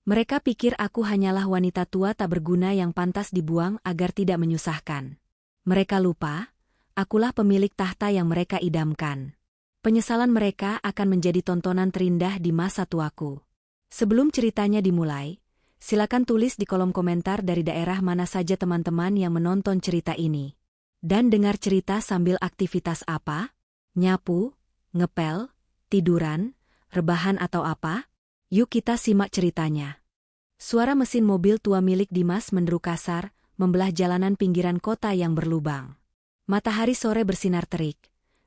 Mereka pikir aku hanyalah wanita tua tak berguna yang pantas dibuang agar tidak menyusahkan. Mereka lupa, akulah pemilik tahta yang mereka idamkan. Penyesalan mereka akan menjadi tontonan terindah di masa tuaku. Sebelum ceritanya dimulai, silakan tulis di kolom komentar dari daerah mana saja teman-teman yang menonton cerita ini. Dan dengar cerita sambil aktivitas apa? Nyapu, ngepel, tiduran, rebahan atau apa? Yuk kita simak ceritanya. Suara mesin mobil tua milik Dimas menderu kasar, membelah jalanan pinggiran kota yang berlubang. Matahari sore bersinar terik,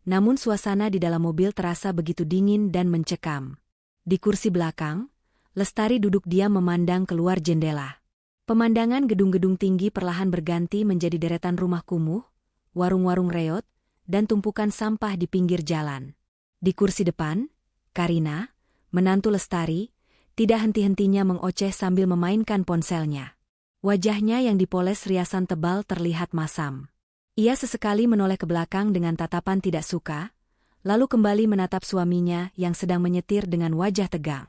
namun suasana di dalam mobil terasa begitu dingin dan mencekam. Di kursi belakang, Lestari duduk diam memandang keluar jendela. Pemandangan gedung-gedung tinggi perlahan berganti menjadi deretan rumah kumuh, warung-warung reot, dan tumpukan sampah di pinggir jalan. Di kursi depan, Karina, menantu Lestari, tidak henti-hentinya mengoceh sambil memainkan ponselnya. Wajahnya yang dipoles riasan tebal terlihat masam. Ia sesekali menoleh ke belakang dengan tatapan tidak suka, lalu kembali menatap suaminya yang sedang menyetir dengan wajah tegang.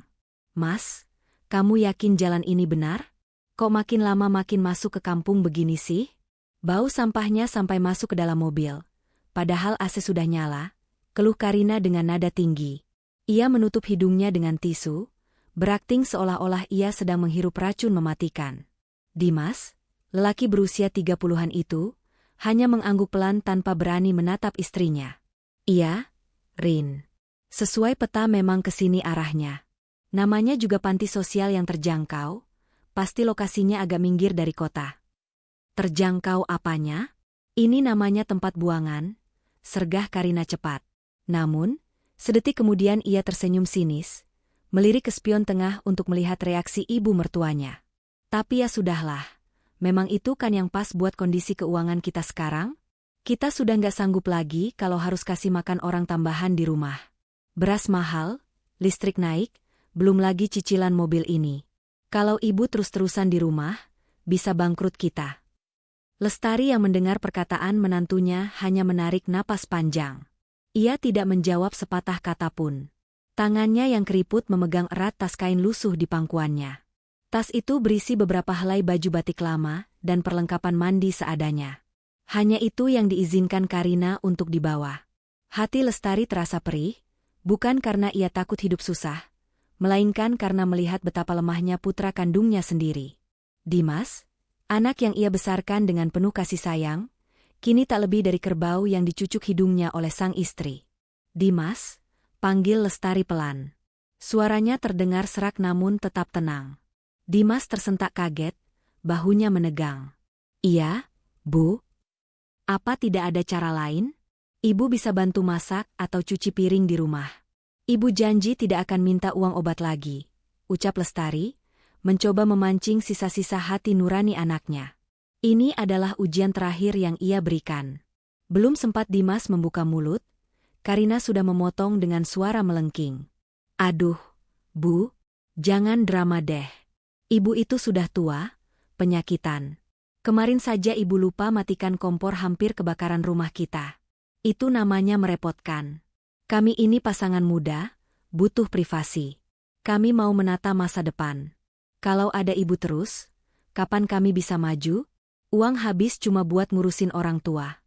"Mas, kamu yakin jalan ini benar? Kok makin lama makin masuk ke kampung begini sih?" Bau sampahnya sampai masuk ke dalam mobil. Padahal AC sudah nyala, keluh Karina dengan nada tinggi. Ia menutup hidungnya dengan tisu, berakting seolah-olah ia sedang menghirup racun mematikan. Dimas, lelaki berusia 30-an itu, hanya mengangguk pelan tanpa berani menatap istrinya. "Iya, Rin. Sesuai peta memang ke sini arahnya. Namanya juga panti sosial yang terjangkau, pasti lokasinya agak minggir dari kota." "Terjangkau apanya? Ini namanya tempat buangan," sergah Karina cepat. Namun, sedetik kemudian ia tersenyum sinis, melirik ke spion tengah untuk melihat reaksi ibu mertuanya. "Tapi ya sudahlah, memang itu kan yang pas buat kondisi keuangan kita sekarang. Kita sudah nggak sanggup lagi kalau harus kasih makan orang tambahan di rumah. Beras mahal, listrik naik, belum lagi cicilan mobil ini. Kalau ibu terus-terusan di rumah, bisa bangkrut kita." Lestari yang mendengar perkataan menantunya hanya menarik napas panjang. Ia tidak menjawab sepatah kata pun. Tangannya yang keriput memegang erat tas kain lusuh di pangkuannya. Tas itu berisi beberapa helai baju batik lama dan perlengkapan mandi seadanya. Hanya itu yang diizinkan Karina untuk dibawa. Hati Lestari terasa perih, bukan karena ia takut hidup susah, melainkan karena melihat betapa lemahnya putra kandungnya sendiri. Dimas, anak yang ia besarkan dengan penuh kasih sayang, kini tak lebih dari kerbau yang dicucuk hidungnya oleh sang istri. "Dimas," panggil Lestari pelan. Suaranya terdengar serak namun tetap tenang. Dimas tersentak kaget, bahunya menegang. "Iya, Bu. Apa tidak ada cara lain? Ibu bisa bantu masak atau cuci piring di rumah. Ibu janji tidak akan minta uang obat lagi," ucap Lestari, mencoba memancing sisa-sisa hati nurani anaknya. Ini adalah ujian terakhir yang ia berikan. Belum sempat Dimas membuka mulut, Karina sudah memotong dengan suara melengking. "Aduh, Bu, jangan drama deh. Ibu itu sudah tua, penyakitan. Kemarin saja ibu lupa matikan kompor hampir kebakaran rumah kita. Itu namanya merepotkan. Kami ini pasangan muda, butuh privasi. Kami mau menata masa depan. Kalau ada ibu terus, kapan kami bisa maju? Uang habis cuma buat ngurusin orang tua."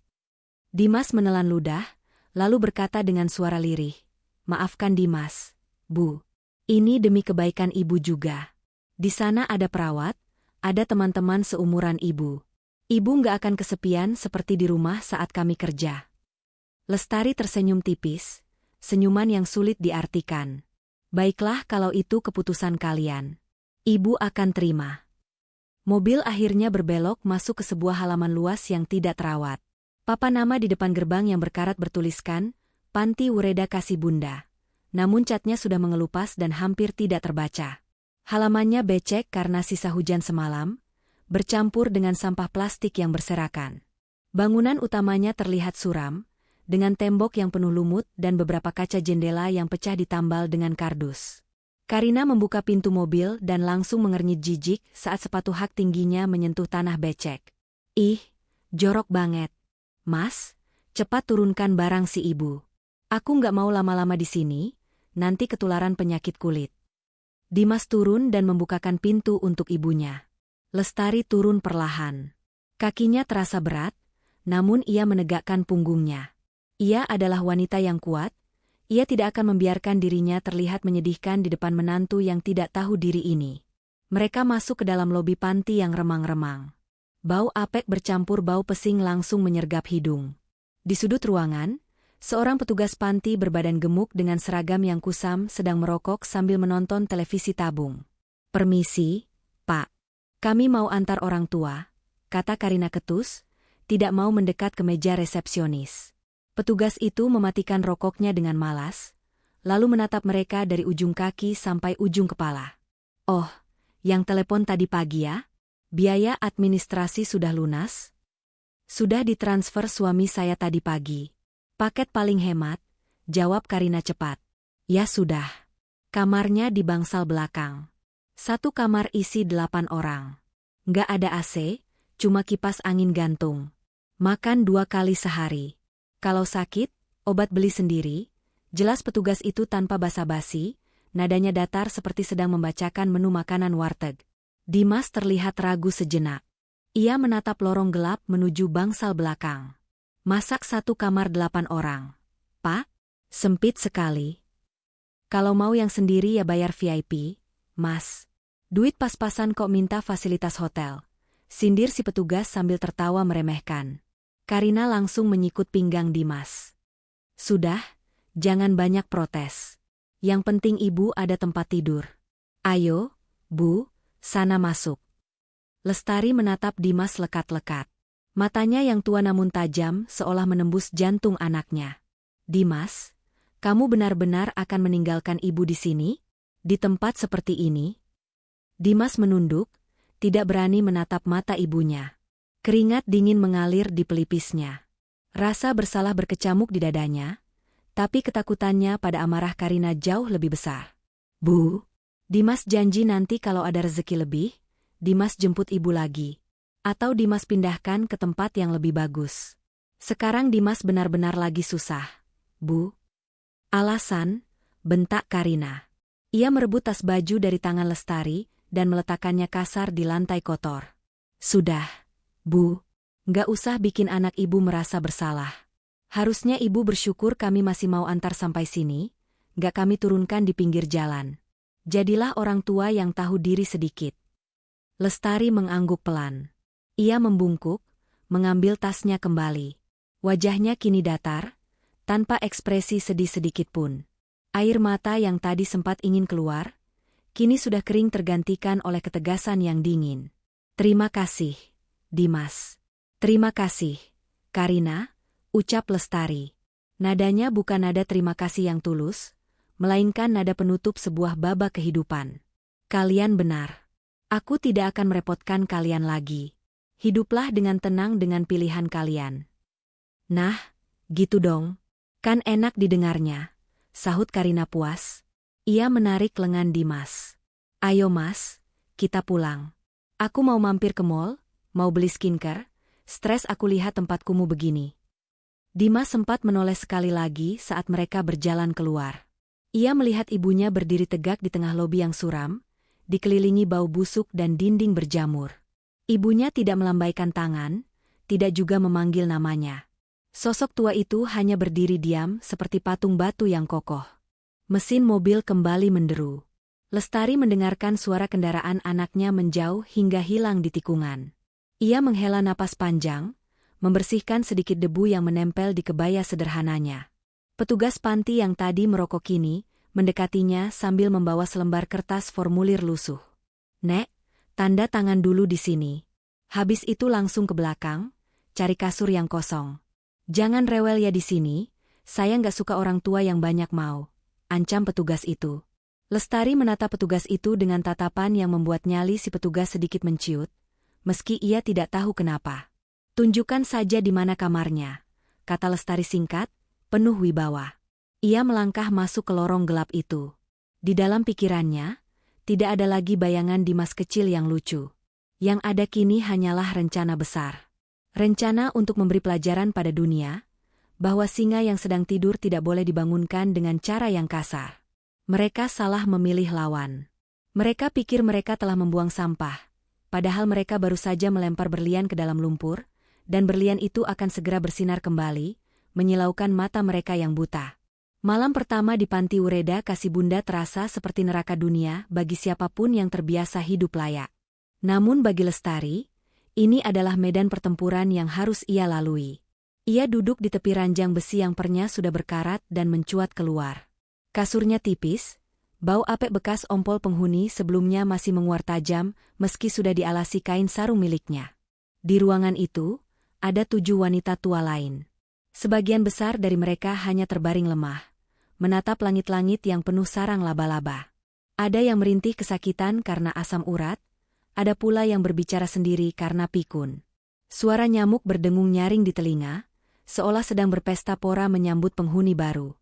Dimas menelan ludah, lalu berkata dengan suara lirih, "Maafkan Dimas, Bu. Ini demi kebaikan ibu juga. Di sana ada perawat, ada teman-teman seumuran ibu. Ibu nggak akan kesepian seperti di rumah saat kami kerja." Lestari tersenyum tipis, senyuman yang sulit diartikan. "Baiklah kalau itu keputusan kalian. Ibu akan terima." Mobil akhirnya berbelok masuk ke sebuah halaman luas yang tidak terawat. Papan nama di depan gerbang yang berkarat bertuliskan, "Panti Wureda Kasih Bunda." Namun catnya sudah mengelupas dan hampir tidak terbaca. Halamannya becek karena sisa hujan semalam, bercampur dengan sampah plastik yang berserakan. Bangunan utamanya terlihat suram, dengan tembok yang penuh lumut dan beberapa kaca jendela yang pecah ditambal dengan kardus. Karina membuka pintu mobil dan langsung mengernyit jijik saat sepatu hak tingginya menyentuh tanah becek. "Ih, jorok banget. Mas, cepat turunkan barang si ibu. Aku nggak mau lama-lama di sini, nanti ketularan penyakit kulit." Dimas turun dan membukakan pintu untuk ibunya. Lestari turun perlahan. Kakinya terasa berat, namun ia menegakkan punggungnya. Ia adalah wanita yang kuat, ia tidak akan membiarkan dirinya terlihat menyedihkan di depan menantu yang tidak tahu diri ini. Mereka masuk ke dalam lobi panti yang remang-remang. Bau apek bercampur bau pesing langsung menyergap hidung. Di sudut ruangan, seorang petugas panti berbadan gemuk dengan seragam yang kusam sedang merokok sambil menonton televisi tabung. "Permisi, Pak. Kami mau antar orang tua," kata Karina ketus, tidak mau mendekat ke meja resepsionis. Petugas itu mematikan rokoknya dengan malas, lalu menatap mereka dari ujung kaki sampai ujung kepala. "Oh, yang telepon tadi pagi ya? Biaya administrasi sudah lunas?" "Sudah ditransfer suami saya tadi pagi. Paket paling hemat," jawab Karina cepat. "Ya sudah." Kamarnya di bangsal belakang. Satu kamar isi 8 orang. Nggak ada AC, cuma kipas angin gantung. Makan 2 kali sehari. Kalau sakit, obat beli sendiri. Jelas petugas itu tanpa basa-basi, nadanya datar seperti sedang membacakan menu makanan warteg. Dimas terlihat ragu sejenak. Ia menatap lorong gelap menuju bangsal belakang. "Masak satu kamar 8 orang. Pak, sempit sekali. Kalau mau yang sendiri ya bayar VIP, Mas. Duit pas-pasan kok minta fasilitas hotel," sindir si petugas sambil tertawa meremehkan. Karina langsung menyikut pinggang Dimas. "Sudah, jangan banyak protes. Yang penting ibu ada tempat tidur. Ayo, Bu, sana masuk." Lestari menatap Dimas lekat-lekat. Matanya yang tua namun tajam seolah menembus jantung anaknya. "Dimas, kamu benar-benar akan meninggalkan ibu di sini? Di tempat seperti ini?" Dimas menunduk, tidak berani menatap mata ibunya. Keringat dingin mengalir di pelipisnya. Rasa bersalah berkecamuk di dadanya, tapi ketakutannya pada amarah Karina jauh lebih besar. "Bu, Dimas janji nanti kalau ada rezeki lebih, Dimas jemput ibu lagi. Atau Dimas pindahkan ke tempat yang lebih bagus. Sekarang Dimas benar-benar lagi susah, Bu." "Alasan?" bentak Karina. Ia merebut tas baju dari tangan Lestari dan meletakkannya kasar di lantai kotor. "Sudah, Bu, nggak usah bikin anak ibu merasa bersalah. Harusnya ibu bersyukur kami masih mau antar sampai sini, nggak kami turunkan di pinggir jalan. Jadilah orang tua yang tahu diri sedikit." Lestari mengangguk pelan. Ia membungkuk, mengambil tasnya kembali. Wajahnya kini datar, tanpa ekspresi sedih sedikit pun. Air mata yang tadi sempat ingin keluar, kini sudah kering tergantikan oleh ketegasan yang dingin. "Terima kasih, Dimas." "Terima kasih, Karina," ucap Lestari. Nadanya bukan nada terima kasih yang tulus, melainkan nada penutup sebuah babak kehidupan. "Kalian benar. Aku tidak akan merepotkan kalian lagi. Hiduplah dengan tenang dengan pilihan kalian." "Nah, gitu dong. Kan enak didengarnya," sahut Karina puas. Ia menarik lengan Dimas. "Ayo Mas, kita pulang. Aku mau mampir ke mall, mau beli skincare, stres aku lihat tempat kumuh begini." Dimas sempat menoleh sekali lagi saat mereka berjalan keluar. Ia melihat ibunya berdiri tegak di tengah lobi yang suram, dikelilingi bau busuk dan dinding berjamur. Ibunya tidak melambaikan tangan, tidak juga memanggil namanya. Sosok tua itu hanya berdiri diam seperti patung batu yang kokoh. Mesin mobil kembali menderu. Lestari mendengarkan suara kendaraan anaknya menjauh hingga hilang di tikungan. Ia menghela napas panjang, membersihkan sedikit debu yang menempel di kebaya sederhananya. Petugas panti yang tadi merokok kini, mendekatinya sambil membawa selembar kertas formulir lusuh. "Nek, tanda tangan dulu di sini. Habis itu langsung ke belakang, cari kasur yang kosong. Jangan rewel ya di sini, saya nggak suka orang tua yang banyak mau," ancam petugas itu. Lestari menatap petugas itu dengan tatapan yang membuat nyali si petugas sedikit menciut, meski ia tidak tahu kenapa. "Tunjukkan saja di mana kamarnya," kata Lestari singkat, penuh wibawa. Ia melangkah masuk ke lorong gelap itu. Di dalam pikirannya, tidak ada lagi bayangan Dimas kecil yang lucu. Yang ada kini hanyalah rencana besar. Rencana untuk memberi pelajaran pada dunia, bahwa singa yang sedang tidur tidak boleh dibangunkan dengan cara yang kasar. Mereka salah memilih lawan. Mereka pikir mereka telah membuang sampah, padahal mereka baru saja melempar berlian ke dalam lumpur, dan berlian itu akan segera bersinar kembali, menyilaukan mata mereka yang buta. Malam pertama di Panti Ureda Kasih Bunda terasa seperti neraka dunia bagi siapapun yang terbiasa hidup layak. Namun bagi Lestari, ini adalah medan pertempuran yang harus ia lalui. Ia duduk di tepi ranjang besi yang pernya sudah berkarat dan mencuat keluar. Kasurnya tipis, bau apek bekas ompol penghuni sebelumnya masih menguar tajam meski sudah dialasi kain sarung miliknya. Di ruangan itu, ada 7 wanita tua lain. Sebagian besar dari mereka hanya terbaring lemah, menatap langit-langit yang penuh sarang laba-laba. Ada yang merintih kesakitan karena asam urat, ada pula yang berbicara sendiri karena pikun. Suara nyamuk berdengung nyaring di telinga, seolah sedang berpesta pora menyambut penghuni baru.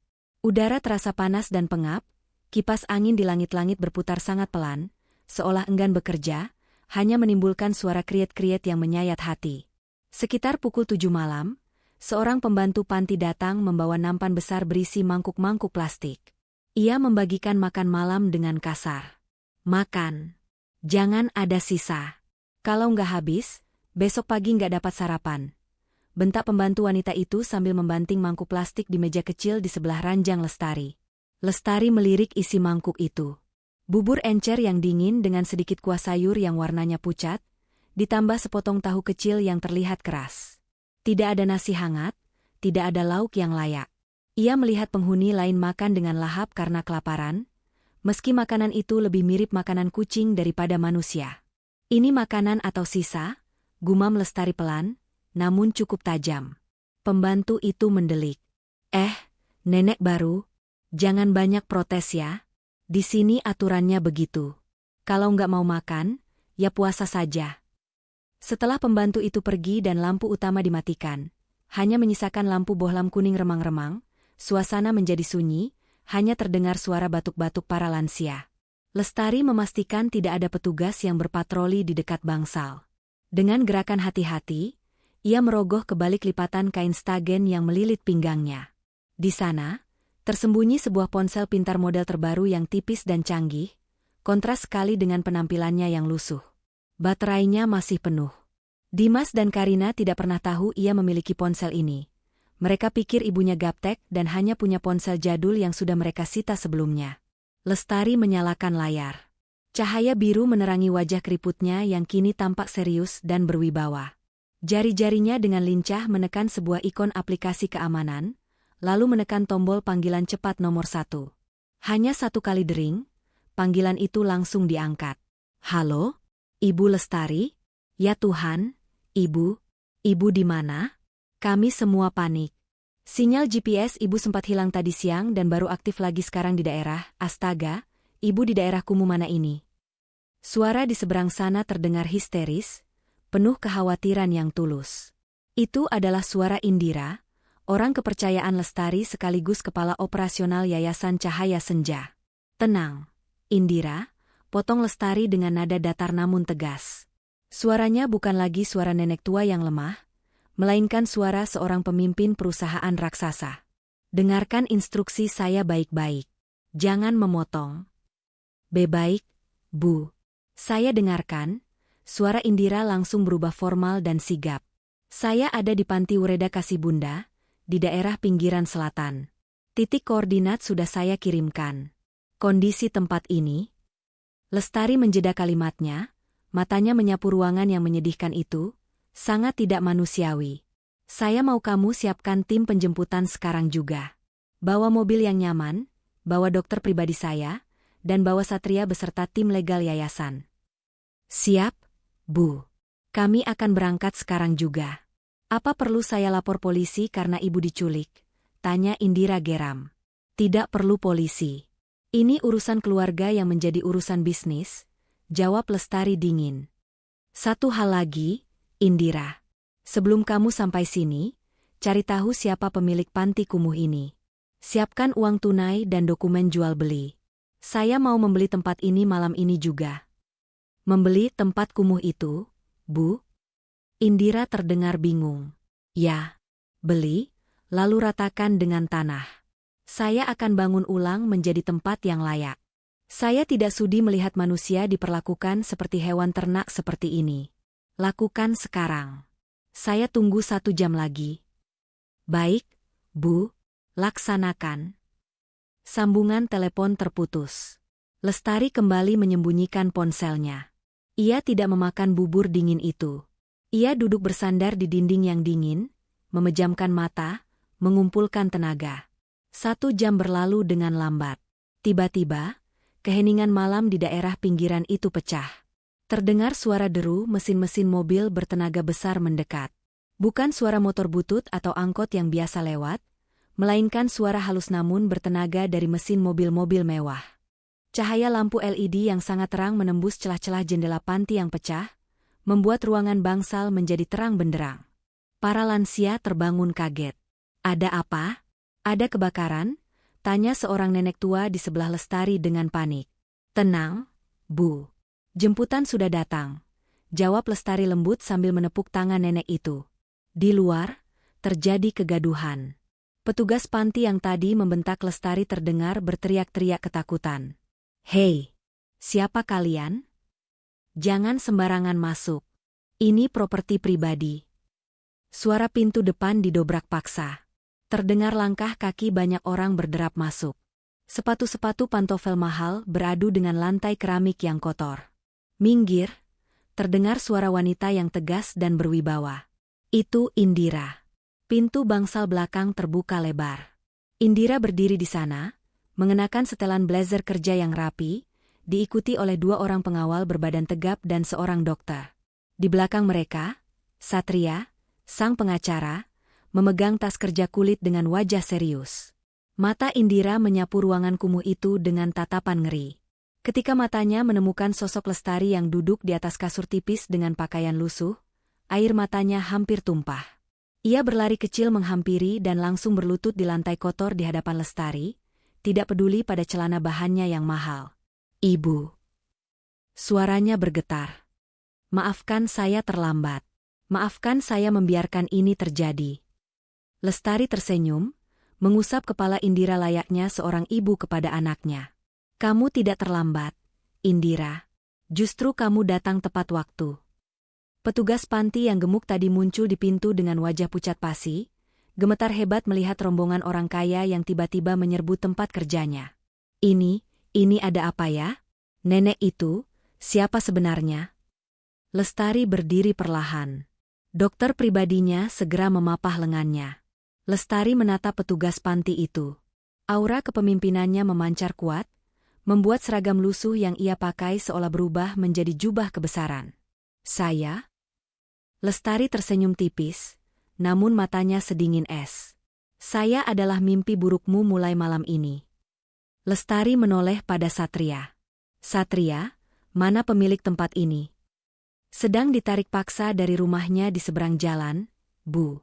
Udara terasa panas dan pengap, kipas angin di langit-langit berputar sangat pelan, seolah enggan bekerja, hanya menimbulkan suara kriet-kriet yang menyayat hati. Sekitar pukul 7 malam, seorang pembantu panti datang membawa nampan besar berisi mangkuk-mangkuk plastik. Ia membagikan makan malam dengan kasar. Makan. Jangan ada sisa. Kalau nggak habis, besok pagi nggak dapat sarapan. Bentak pembantu wanita itu sambil membanting mangkuk plastik di meja kecil di sebelah ranjang Lestari. Lestari melirik isi mangkuk itu. Bubur encer yang dingin dengan sedikit kuah sayur yang warnanya pucat, ditambah sepotong tahu kecil yang terlihat keras. Tidak ada nasi hangat, tidak ada lauk yang layak. Ia melihat penghuni lain makan dengan lahap karena kelaparan, meski makanan itu lebih mirip makanan kucing daripada manusia. Ini makanan atau sisa? Gumam Lestari pelan, namun cukup tajam. Pembantu itu mendelik. Nenek baru, jangan banyak protes ya. Di sini aturannya begitu. Kalau nggak mau makan, ya puasa saja. Setelah pembantu itu pergi dan lampu utama dimatikan, hanya menyisakan lampu bohlam kuning remang-remang, suasana menjadi sunyi, hanya terdengar suara batuk-batuk para lansia. Lestari memastikan tidak ada petugas yang berpatroli di dekat bangsal. Dengan gerakan hati-hati, ia merogoh ke balik lipatan kain stagen yang melilit pinggangnya. Di sana, tersembunyi sebuah ponsel pintar model terbaru yang tipis dan canggih, kontras sekali dengan penampilannya yang lusuh. Baterainya masih penuh. Dimas dan Karina tidak pernah tahu ia memiliki ponsel ini. Mereka pikir ibunya gaptek dan hanya punya ponsel jadul yang sudah mereka sita sebelumnya. Lestari menyalakan layar. Cahaya biru menerangi wajah keriputnya yang kini tampak serius dan berwibawa. Jari-jarinya dengan lincah menekan sebuah ikon aplikasi keamanan, lalu menekan tombol panggilan cepat nomor 1. Hanya 1 kali dering, panggilan itu langsung diangkat. Halo? Ibu Lestari? Ya Tuhan, Ibu? Ibu di mana? Kami semua panik. Sinyal GPS Ibu sempat hilang tadi siang dan baru aktif lagi sekarang di daerah. Astaga, Ibu di daerah kumuh mana ini? Suara di seberang sana terdengar histeris, penuh kekhawatiran yang tulus. Itu adalah suara Indira, orang kepercayaan Lestari sekaligus kepala operasional Yayasan Cahaya Senja. Tenang, Indira, potong Lestari dengan nada datar namun tegas. Suaranya bukan lagi suara nenek tua yang lemah, melainkan suara seorang pemimpin perusahaan raksasa. Dengarkan instruksi saya baik-baik. Jangan memotong. Baik, Bu. Saya dengarkan. Suara Indira langsung berubah formal dan sigap. Saya ada di Panti Ureda Kasih Bunda, di daerah pinggiran selatan. Titik koordinat sudah saya kirimkan. Kondisi tempat ini? Lestari menjeda kalimatnya, matanya menyapu ruangan yang menyedihkan itu, sangat tidak manusiawi. Saya mau kamu siapkan tim penjemputan sekarang juga. Bawa mobil yang nyaman, bawa dokter pribadi saya, dan bawa Satria beserta tim legal yayasan. Siap, Bu. Kami akan berangkat sekarang juga. Apa perlu saya lapor polisi karena Ibu diculik? Tanya Indira geram. Tidak perlu polisi. Ini urusan keluarga yang menjadi urusan bisnis, jawab Lestari dingin. Satu hal lagi, Indira. Sebelum kamu sampai sini, cari tahu siapa pemilik panti kumuh ini. Siapkan uang tunai dan dokumen jual beli. Saya mau membeli tempat ini malam ini juga. Membeli tempat kumuh itu, Bu? Indira terdengar bingung. Ya, beli, lalu ratakan dengan tanah. Saya akan bangun ulang menjadi tempat yang layak. Saya tidak sudi melihat manusia diperlakukan seperti hewan ternak seperti ini. Lakukan sekarang. Saya tunggu 1 jam lagi. Baik, Bu. Laksanakan. Sambungan telepon terputus. Lestari kembali menyembunyikan ponselnya. Ia tidak memakan bubur dingin itu. Ia duduk bersandar di dinding yang dingin, memejamkan mata, mengumpulkan tenaga. 1 jam berlalu dengan lambat. Tiba-tiba, keheningan malam di daerah pinggiran itu pecah. Terdengar suara deru mesin-mesin mobil bertenaga besar mendekat. Bukan suara motor butut atau angkot yang biasa lewat, melainkan suara halus namun bertenaga dari mesin mobil-mobil mewah. Cahaya lampu LED yang sangat terang menembus celah-celah jendela panti yang pecah, membuat ruangan bangsal menjadi terang benderang. Para lansia terbangun kaget. Ada apa? Ada kebakaran? Tanya seorang nenek tua di sebelah Lestari dengan panik. Tenang, Bu. Jemputan sudah datang. Jawab Lestari lembut sambil menepuk tangan nenek itu. Di luar, terjadi kegaduhan. Petugas panti yang tadi membentak Lestari terdengar berteriak-teriak ketakutan. Hei, siapa kalian? Jangan sembarangan masuk. Ini properti pribadi. Suara pintu depan didobrak paksa. Terdengar langkah kaki banyak orang berderap masuk. Sepatu-sepatu pantofel mahal beradu dengan lantai keramik yang kotor. Minggir, terdengar suara wanita yang tegas dan berwibawa. Itu Indira. Pintu bangsal belakang terbuka lebar. Indira berdiri di sana, mengenakan setelan blazer kerja yang rapi, diikuti oleh 2 orang pengawal berbadan tegap dan seorang dokter. Di belakang mereka, Satria, sang pengacara, memegang tas kerja kulit dengan wajah serius. Mata Indira menyapu ruangan kumuh itu dengan tatapan ngeri. Ketika matanya menemukan sosok Lestari yang duduk di atas kasur tipis dengan pakaian lusuh, air matanya hampir tumpah. Ia berlari kecil menghampiri dan langsung berlutut di lantai kotor di hadapan Lestari, tidak peduli pada celana bahannya yang mahal. Ibu. Suaranya bergetar. Maafkan saya terlambat. Maafkan saya membiarkan ini terjadi. Lestari tersenyum, mengusap kepala Indira layaknya seorang ibu kepada anaknya. Kamu tidak terlambat, Indira. Justru kamu datang tepat waktu. Petugas panti yang gemuk tadi muncul di pintu dengan wajah pucat pasi, gemetar hebat melihat rombongan orang kaya yang tiba-tiba menyerbu tempat kerjanya. Ini ada apa ya? Nenek itu, siapa sebenarnya? Lestari berdiri perlahan. Dokter pribadinya segera memapah lengannya. Lestari menatap petugas panti itu. Aura kepemimpinannya memancar kuat, membuat seragam lusuh yang ia pakai seolah berubah menjadi jubah kebesaran. Saya? Lestari tersenyum tipis, namun matanya sedingin es. Saya adalah mimpi burukmu mulai malam ini. Lestari menoleh pada Satria. Satria, mana pemilik tempat ini? Sedang ditarik paksa dari rumahnya di seberang jalan, Bu.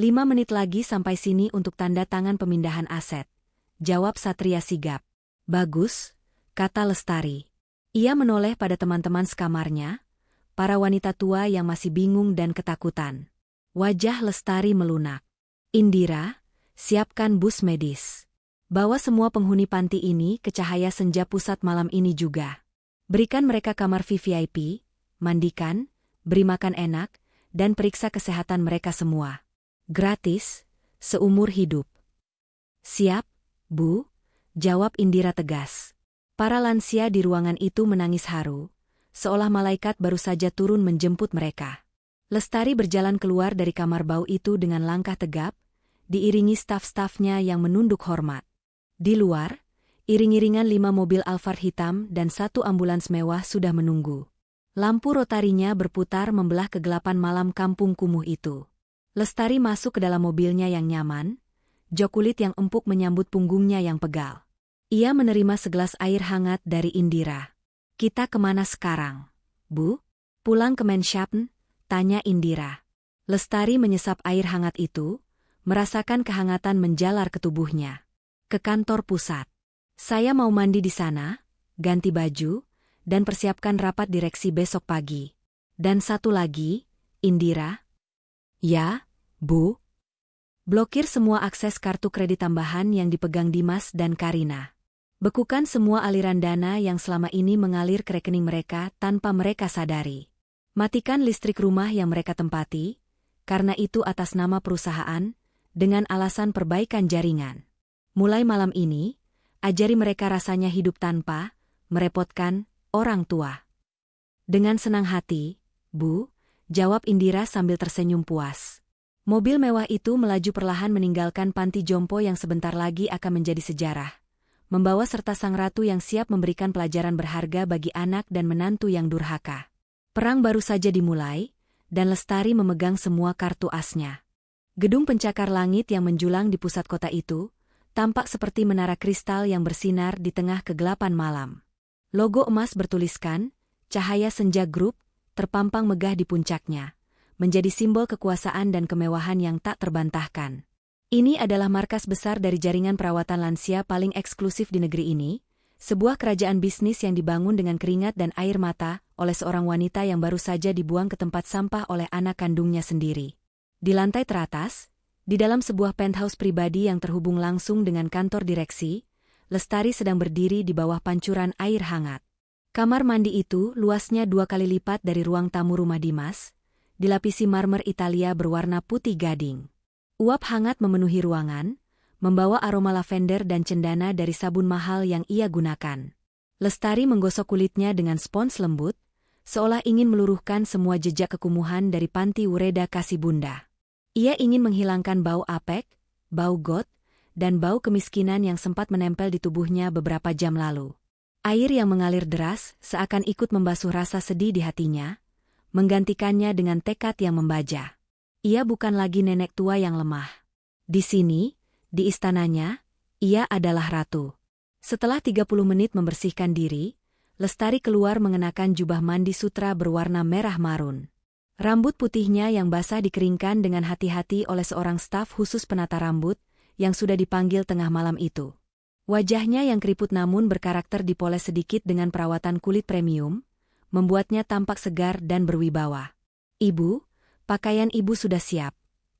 5 menit lagi sampai sini untuk tanda tangan pemindahan aset. Jawab Satria sigap. Bagus, kata Lestari. Ia menoleh pada teman-teman sekamarnya, para wanita tua yang masih bingung dan ketakutan. Wajah Lestari melunak. Indira, siapkan bus medis. Bawa semua penghuni panti ini ke Cahaya Senja Pusat malam ini juga. Berikan mereka kamar VIP, mandikan, beri makan enak, dan periksa kesehatan mereka semua. Gratis, seumur hidup. Siap, Bu, jawab Indira tegas. Para lansia di ruangan itu menangis haru, seolah malaikat baru saja turun menjemput mereka. Lestari berjalan keluar dari kamar bau itu dengan langkah tegap, diiringi staf-stafnya yang menunduk hormat. Di luar, iring-iringan 5 mobil Alphard hitam dan 1 ambulans mewah sudah menunggu. Lampu rotarinya berputar membelah kegelapan malam kampung kumuh itu. Lestari masuk ke dalam mobilnya yang nyaman, jok kulit yang empuk menyambut punggungnya yang pegal. Ia menerima segelas air hangat dari Indira. Kita kemana sekarang, Bu? Pulang ke Menschapen? Tanya Indira. Lestari menyesap air hangat itu, merasakan kehangatan menjalar ke tubuhnya. Ke kantor pusat. Saya mau mandi di sana, ganti baju, dan persiapkan rapat direksi besok pagi. Dan satu lagi, Indira. Ya, Bu. Blokir semua akses kartu kredit tambahan yang dipegang Dimas dan Karina. Bekukan semua aliran dana yang selama ini mengalir ke rekening mereka tanpa mereka sadari. Matikan listrik rumah yang mereka tempati, karena itu atas nama perusahaan, dengan alasan perbaikan jaringan. Mulai malam ini, ajari mereka rasanya hidup tanpa merepotkan orang tua. Dengan senang hati, Bu, jawab Indira sambil tersenyum puas. Mobil mewah itu melaju perlahan meninggalkan panti jompo yang sebentar lagi akan menjadi sejarah, membawa serta sang ratu yang siap memberikan pelajaran berharga bagi anak dan menantu yang durhaka. Perang baru saja dimulai, dan Lestari memegang semua kartu asnya. Gedung pencakar langit yang menjulang di pusat kota itu, tampak seperti menara kristal yang bersinar di tengah kegelapan malam. Logo emas bertuliskan, Cahaya Senja Group, terpampang megah di puncaknya, menjadi simbol kekuasaan dan kemewahan yang tak terbantahkan. Ini adalah markas besar dari jaringan perawatan lansia paling eksklusif di negeri ini, sebuah kerajaan bisnis yang dibangun dengan keringat dan air mata oleh seorang wanita yang baru saja dibuang ke tempat sampah oleh anak kandungnya sendiri. Di lantai teratas, di dalam sebuah penthouse pribadi yang terhubung langsung dengan kantor direksi, Lestari sedang berdiri di bawah pancuran air hangat. Kamar mandi itu luasnya 2 kali lipat dari ruang tamu rumah Dimas, dilapisi marmer Italia berwarna putih gading. Uap hangat memenuhi ruangan, membawa aroma lavender dan cendana dari sabun mahal yang ia gunakan. Lestari menggosok kulitnya dengan spons lembut, seolah ingin meluruhkan semua jejak kekumuhan dari panti Ureda Kasih Bunda. Ia ingin menghilangkan bau apek, bau got, dan bau kemiskinan yang sempat menempel di tubuhnya beberapa jam lalu. Air yang mengalir deras seakan ikut membasuh rasa sedih di hatinya, menggantikannya dengan tekad yang membaja. Ia bukan lagi nenek tua yang lemah. Di sini, di istananya, ia adalah ratu. Setelah 30 menit membersihkan diri, Lestari keluar mengenakan jubah mandi sutra berwarna merah marun. Rambut putihnya yang basah dikeringkan dengan hati-hati oleh seorang staf khusus penata rambut yang sudah dipanggil tengah malam itu. Wajahnya yang keriput namun berkarakter dipoles sedikit dengan perawatan kulit premium, membuatnya tampak segar dan berwibawa. "Ibu, pakaian ibu sudah siap,"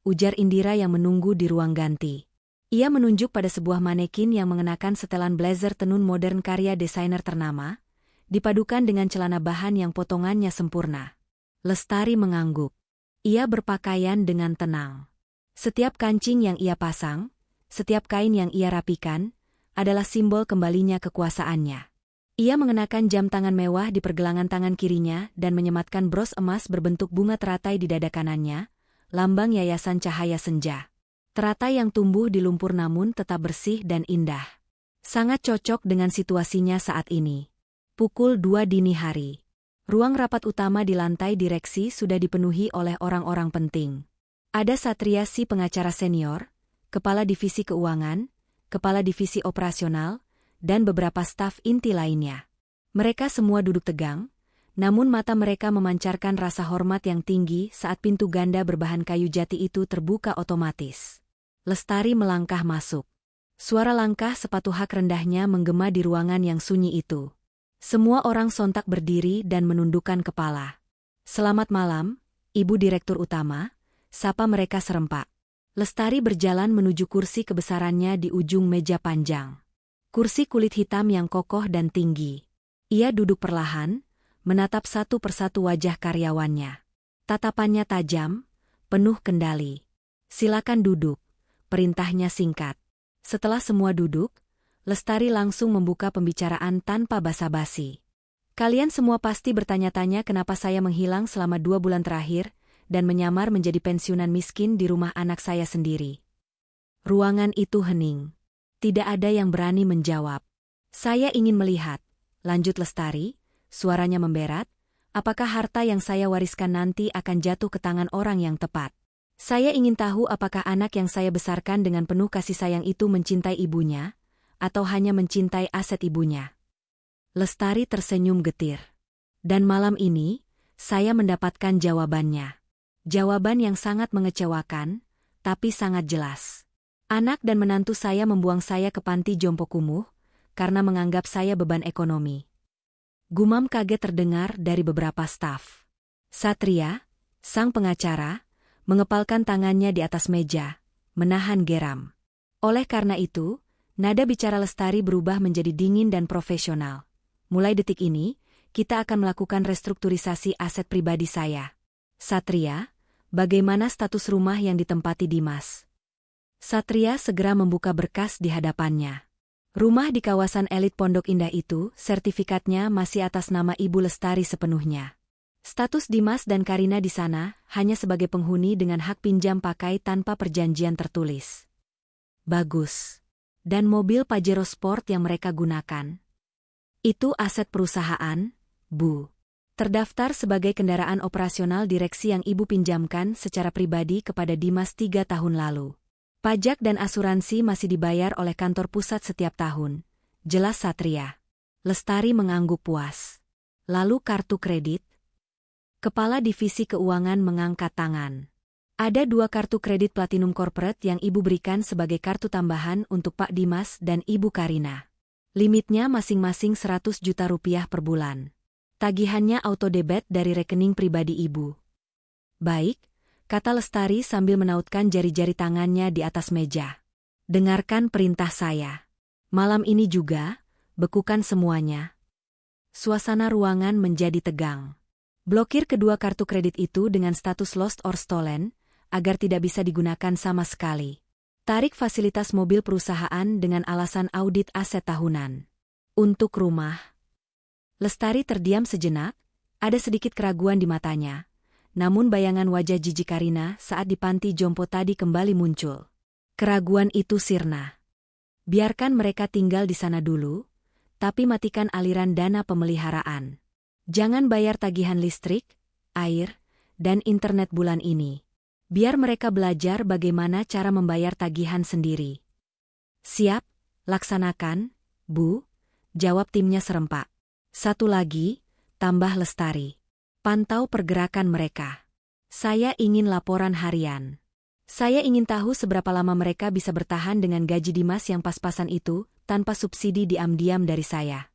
ujar Indira yang menunggu di ruang ganti. Ia menunjuk pada sebuah manekin yang mengenakan setelan blazer tenun modern karya desainer ternama, dipadukan dengan celana bahan yang potongannya sempurna. Lestari mengangguk. Ia berpakaian dengan tenang. Setiap kancing yang ia pasang, setiap kain yang ia rapikan, adalah simbol kembalinya kekuasaannya. Ia mengenakan jam tangan mewah di pergelangan tangan kirinya dan menyematkan bros emas berbentuk bunga teratai di dada kanannya, lambang Yayasan Cahaya Senja. Teratai yang tumbuh di lumpur namun tetap bersih dan indah. Sangat cocok dengan situasinya saat ini. Pukul 2 dini hari. Ruang rapat utama di lantai direksi sudah dipenuhi oleh orang-orang penting. Ada Satria si pengacara senior, kepala divisi keuangan, kepala divisi operasional, dan beberapa staf inti lainnya. Mereka semua duduk tegang, namun mata mereka memancarkan rasa hormat yang tinggi saat pintu ganda berbahan kayu jati itu terbuka otomatis. Lestari melangkah masuk. Suara langkah sepatu hak rendahnya menggema di ruangan yang sunyi itu. Semua orang sontak berdiri dan menundukkan kepala. "Selamat malam, Ibu Direktur Utama," sapa mereka serempak. Lestari berjalan menuju kursi kebesarannya di ujung meja panjang. Kursi kulit hitam yang kokoh dan tinggi. Ia duduk perlahan, menatap satu persatu wajah karyawannya. Tatapannya tajam, penuh kendali. "Silakan duduk," perintahnya singkat. Setelah semua duduk, Lestari langsung membuka pembicaraan tanpa basa-basi. "Kalian semua pasti bertanya-tanya kenapa saya menghilang selama 2 bulan terakhir dan menyamar menjadi pensiunan miskin di rumah anak saya sendiri." Ruangan itu hening. Tidak ada yang berani menjawab. "Saya ingin melihat," lanjut Lestari, suaranya memberat, "apakah harta yang saya wariskan nanti akan jatuh ke tangan orang yang tepat. Saya ingin tahu apakah anak yang saya besarkan dengan penuh kasih sayang itu mencintai ibunya, atau hanya mencintai aset ibunya." Lestari tersenyum getir. "Dan malam ini, saya mendapatkan jawabannya. Jawaban yang sangat mengecewakan, tapi sangat jelas. Anak dan menantu saya membuang saya ke panti jompo kumuh, karena menganggap saya beban ekonomi." Gumam kaget terdengar dari beberapa staf. Satria, sang pengacara, mengepalkan tangannya di atas meja, menahan geram. Oleh karena itu, Nada bicara Lestari berubah menjadi dingin dan profesional. Mulai detik ini, kita akan melakukan restrukturisasi aset pribadi saya. Satria, bagaimana status rumah yang ditempati Dimas? Satria segera membuka berkas di hadapannya. Rumah di kawasan elit Pondok Indah itu, sertifikatnya masih atas nama Ibu Lestari sepenuhnya. Status Dimas dan Karina di sana hanya sebagai penghuni dengan hak pinjam pakai tanpa perjanjian tertulis. Bagus. Dan mobil Pajero Sport yang mereka gunakan? Itu aset perusahaan, Bu. Terdaftar sebagai kendaraan operasional direksi yang Ibu pinjamkan secara pribadi kepada Dimas 3 tahun lalu. Pajak dan asuransi masih dibayar oleh kantor pusat setiap tahun. Jelas Satria. Lestari mengangguk puas. Lalu kartu kredit? Kepala Divisi Keuangan mengangkat tangan. Ada 2 kartu kredit Platinum Corporate yang Ibu berikan sebagai kartu tambahan untuk Pak Dimas dan Ibu Karina. Limitnya masing-masing 100 juta rupiah per bulan. Tagihannya auto debit dari rekening pribadi Ibu. Baik, kata Lestari sambil menautkan jari-jari tangannya di atas meja. Dengarkan perintah saya. Malam ini juga, bekukan semuanya. Suasana ruangan menjadi tegang. Blokir kedua kartu kredit itu dengan status lost or stolen, agar tidak bisa digunakan sama sekali. Tarik fasilitas mobil perusahaan dengan alasan audit aset tahunan. Untuk rumah. Lestari terdiam sejenak, ada sedikit keraguan di matanya. Namun bayangan wajah Jiji Karina saat di panti jompo tadi kembali muncul. Keraguan itu sirna. Biarkan mereka tinggal di sana dulu, tapi matikan aliran dana pemeliharaan. Jangan bayar tagihan listrik, air, dan internet bulan ini. Biar mereka belajar bagaimana cara membayar tagihan sendiri. Siap, laksanakan, Bu, jawab timnya serempak. Satu lagi, tambah Lestari. Pantau pergerakan mereka. Saya ingin laporan harian. Saya ingin tahu seberapa lama mereka bisa bertahan dengan gaji Dimas yang pas-pasan itu, tanpa subsidi diam-diam dari saya.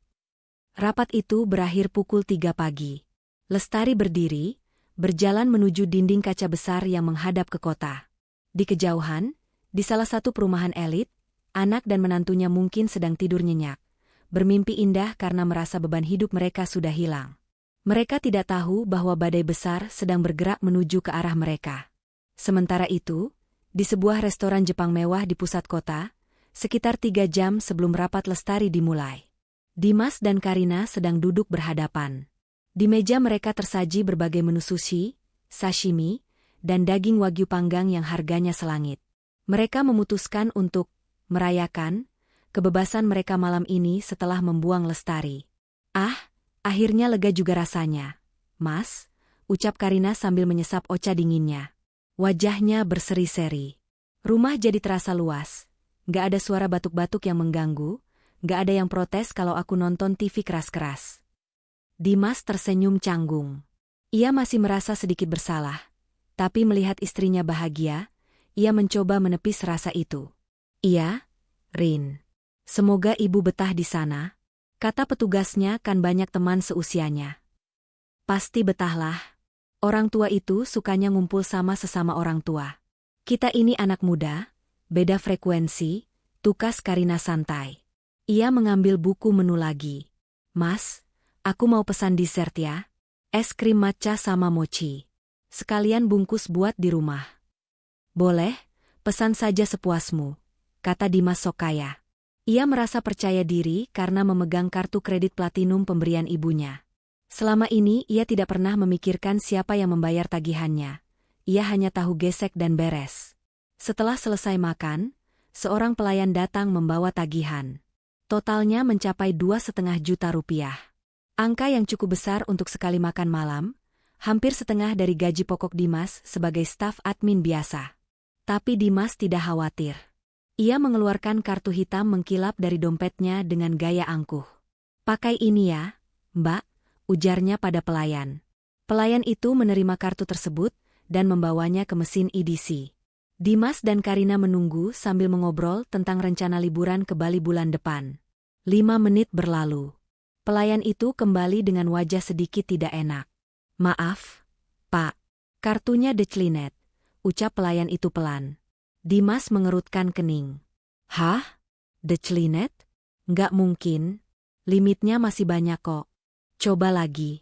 Rapat itu berakhir pukul 3 pagi. Lestari berdiri, berjalan menuju dinding kaca besar yang menghadap ke kota. Di kejauhan, di salah satu perumahan elit, anak dan menantunya mungkin sedang tidur nyenyak. Bermimpi indah karena merasa beban hidup mereka sudah hilang. Mereka tidak tahu bahwa badai besar sedang bergerak menuju ke arah mereka. Sementara itu, di sebuah restoran Jepang mewah di pusat kota, sekitar 3 jam sebelum rapat Lestari dimulai, Dimas dan Karina sedang duduk berhadapan. Di meja mereka tersaji berbagai menu sushi, sashimi, dan daging wagyu panggang yang harganya selangit. Mereka memutuskan untuk merayakan kebebasan mereka malam ini setelah membuang Lestari. Akhirnya lega juga rasanya. Mas, ucap Karina sambil menyesap ocha dinginnya. Wajahnya berseri-seri. Rumah jadi terasa luas. Gak ada suara batuk-batuk yang mengganggu, gak ada yang protes kalau aku nonton TV keras-keras. Dimas tersenyum canggung. Ia masih merasa sedikit bersalah, tapi melihat istrinya bahagia, ia mencoba menepis rasa itu. Iya, Rin. Semoga ibu betah di sana. Kata petugasnya, kan banyak teman seusianya. Pasti betahlah. Orang tua itu sukanya ngumpul sama sesama orang tua. Kita ini anak muda, beda frekuensi, tukas Karina santai. Ia mengambil buku menu lagi. Mas, aku mau pesan dessert ya. Es krim matcha sama mochi. Sekalian bungkus buat di rumah. Boleh, pesan saja sepuasmu, kata Dimas Sokaya. Ia merasa percaya diri karena memegang kartu kredit platinum pemberian ibunya. Selama ini ia tidak pernah memikirkan siapa yang membayar tagihannya. Ia hanya tahu gesek dan beres. Setelah selesai makan, seorang pelayan datang membawa tagihan. Totalnya mencapai 2,5 juta rupiah. Angka yang cukup besar untuk sekali makan malam, hampir setengah dari gaji pokok Dimas sebagai staf admin biasa. Tapi Dimas tidak khawatir. Ia mengeluarkan kartu hitam mengkilap dari dompetnya dengan gaya angkuh. Pakai ini ya, Mbak, ujarnya pada pelayan. Pelayan itu menerima kartu tersebut dan membawanya ke mesin EDC. Dimas dan Karina menunggu sambil mengobrol tentang rencana liburan ke Bali bulan depan. 5 menit berlalu. Pelayan itu kembali dengan wajah sedikit tidak enak. Maaf, Pak. Kartunya declinet, ucap pelayan itu pelan. Dimas mengerutkan kening. Hah? Declinet? Nggak mungkin. Limitnya masih banyak kok. Coba lagi.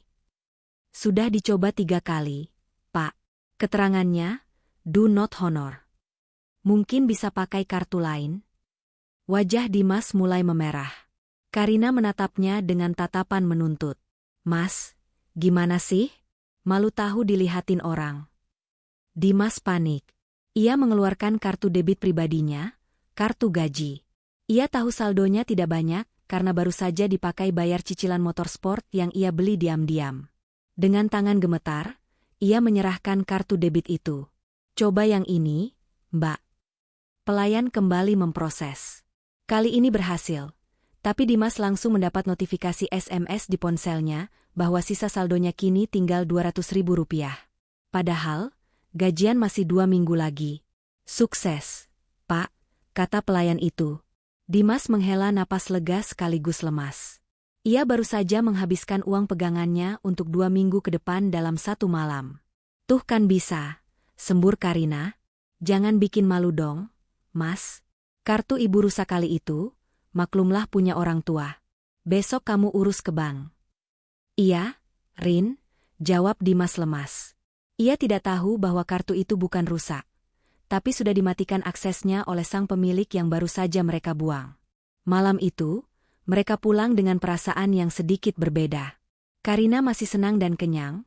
Sudah dicoba 3 kali, Pak. Keterangannya, do not honor. Mungkin bisa pakai kartu lain? Wajah Dimas mulai memerah. Karina menatapnya dengan tatapan menuntut. Mas, gimana sih? Malu tahu dilihatin orang. Dimas panik. Ia mengeluarkan kartu debit pribadinya, kartu gaji. Ia tahu saldonya tidak banyak, karena baru saja dipakai bayar cicilan motor sport yang ia beli diam-diam. Dengan tangan gemetar, ia menyerahkan kartu debit itu. Coba yang ini, Mbak. Pelayan kembali memproses. Kali ini berhasil. Tapi Dimas langsung mendapat notifikasi SMS di ponselnya bahwa sisa saldonya kini tinggal Rp200.000. Padahal, gajian masih 2 minggu lagi. Sukses, Pak, kata pelayan itu. Dimas menghela napas lega sekaligus lemas. Ia baru saja menghabiskan uang pegangannya untuk 2 minggu ke depan dalam 1 malam. Tuh kan bisa, sembur Karina. Jangan bikin malu dong, Mas. Kartu ibu rusak kali itu, maklumlah punya orang tua. Besok kamu urus ke bank. Iya, Rin, jawab Dimas lemas. Ia tidak tahu bahwa kartu itu bukan rusak, tapi sudah dimatikan aksesnya oleh sang pemilik yang baru saja mereka buang. Malam itu, mereka pulang dengan perasaan yang sedikit berbeda. Karina masih senang dan kenyang,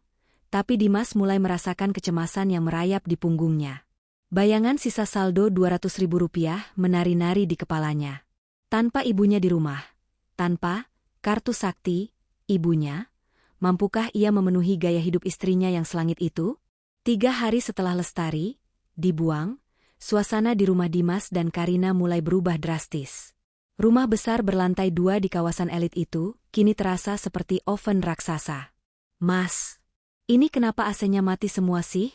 tapi Dimas mulai merasakan kecemasan yang merayap di punggungnya. Bayangan sisa saldo Rp200.000 menari-nari di kepalanya. Tanpa ibunya di rumah, tanpa kartu sakti, ibunya, mampukah ia memenuhi gaya hidup istrinya yang selangit itu? 3 hari setelah Lestari dibuang, suasana di rumah Dimas dan Karina mulai berubah drastis. Rumah besar berlantai 2 di kawasan elit itu kini terasa seperti oven raksasa. Mas, ini kenapa AC-nya mati semua sih?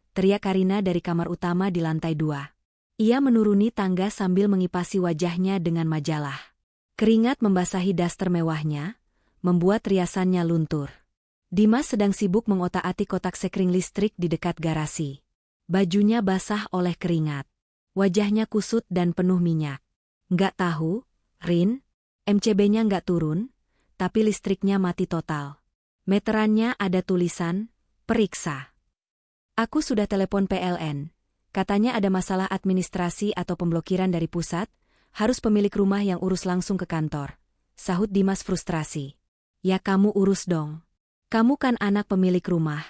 Teriak Karina dari kamar utama di lantai 2. Ia menuruni tangga sambil mengipasi wajahnya dengan majalah. Keringat membasahi daster mewahnya, membuat riasannya luntur. Dimas sedang sibuk mengotak-atik kotak sekring listrik di dekat garasi. Bajunya basah oleh keringat. Wajahnya kusut dan penuh minyak. Nggak tahu, Rin, MCB-nya nggak turun, tapi listriknya mati total. Meterannya ada tulisan, periksa. Aku sudah telepon PLN. Katanya ada masalah administrasi atau pemblokiran dari pusat, harus pemilik rumah yang urus langsung ke kantor. Sahut Dimas frustrasi. Ya kamu urus dong. Kamu kan anak pemilik rumah,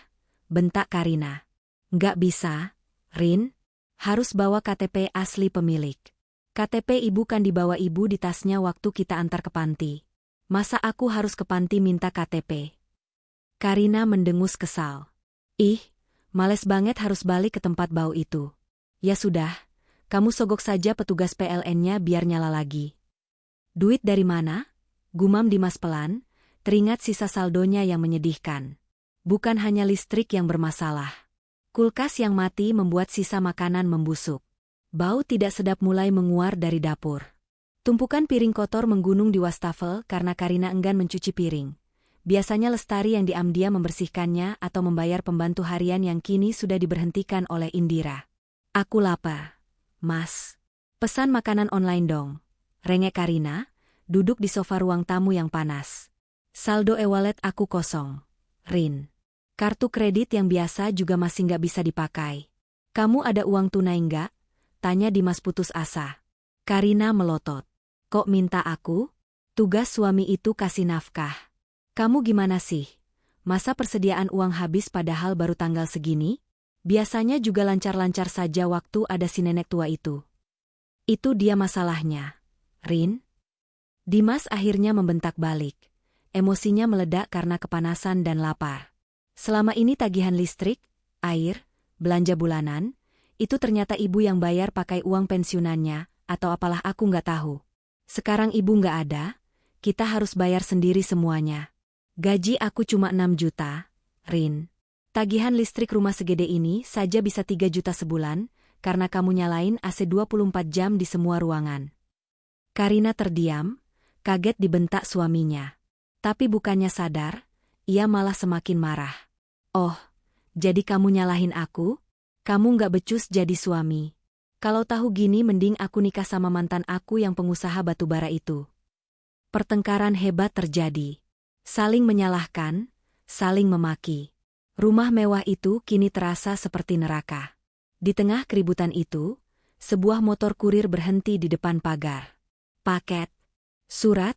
bentak Karina. Nggak bisa, Rin. Harus bawa KTP asli pemilik. KTP ibu kan dibawa ibu di tasnya waktu kita antar ke panti. Masa aku harus ke panti minta KTP? Karina mendengus kesal. Ih, males banget harus balik ke tempat bau itu. Ya sudah, kamu sogok saja petugas PLN-nya biar nyala lagi. Duit dari mana? Gumam Dimas pelan, teringat sisa saldonya yang menyedihkan. Bukan hanya listrik yang bermasalah. Kulkas yang mati membuat sisa makanan membusuk. Bau tidak sedap mulai menguar dari dapur. Tumpukan piring kotor menggunung di wastafel karena Karina enggan mencuci piring. Biasanya Lestari yang diam-diam membersihkannya atau membayar pembantu harian yang kini sudah diberhentikan oleh Indira. Aku lapar, Mas. Pesan makanan online dong. Rengek Karina, duduk di sofa ruang tamu yang panas. Saldo e-wallet aku kosong. Rin. Kartu kredit yang biasa juga masih nggak bisa dipakai. Kamu ada uang tunai nggak? Tanya Dimas putus asa. Karina melotot. Kok minta aku? Tugas suami itu kasih nafkah. Kamu gimana sih? Masa persediaan uang habis padahal baru tanggal segini? Biasanya juga lancar-lancar saja waktu ada si nenek tua itu. Itu dia masalahnya. Rin? Dimas akhirnya membentak balik. Emosinya meledak karena kepanasan dan lapar. Selama ini tagihan listrik, air, belanja bulanan, itu ternyata ibu yang bayar pakai uang pensiunannya, atau apalah aku nggak tahu. Sekarang ibu nggak ada, kita harus bayar sendiri semuanya. Gaji aku cuma 6 juta, Rin. Tagihan listrik rumah segede ini saja bisa 3 juta sebulan, karena kamu nyalain AC 24 jam di semua ruangan. Karina terdiam, kaget dibentak suaminya. Tapi bukannya sadar, ia malah semakin marah. Oh, jadi kamu nyalahin aku? Kamu nggak becus jadi suami. Kalau tahu gini mending aku nikah sama mantan aku yang pengusaha batubara itu. Pertengkaran hebat terjadi. Saling menyalahkan, saling memaki. Rumah mewah itu kini terasa seperti neraka. Di tengah keributan itu, sebuah motor kurir berhenti di depan pagar. Paket. Surat,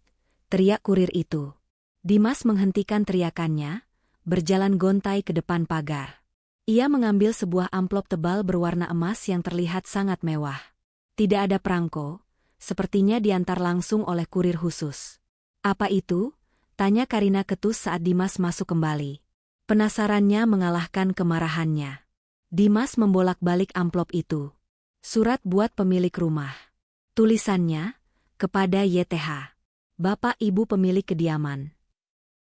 teriak kurir itu. Dimas menghentikan teriakannya, berjalan gontai ke depan pagar. Ia mengambil sebuah amplop tebal berwarna emas yang terlihat sangat mewah. Tidak ada perangko, sepertinya diantar langsung oleh kurir khusus. Apa itu? Tanya Karina ketus saat Dimas masuk kembali. Penasarannya mengalahkan kemarahannya. Dimas membolak-balik amplop itu. Surat buat pemilik rumah. Tulisannya, kepada YTH. Bapak Ibu pemilik kediaman.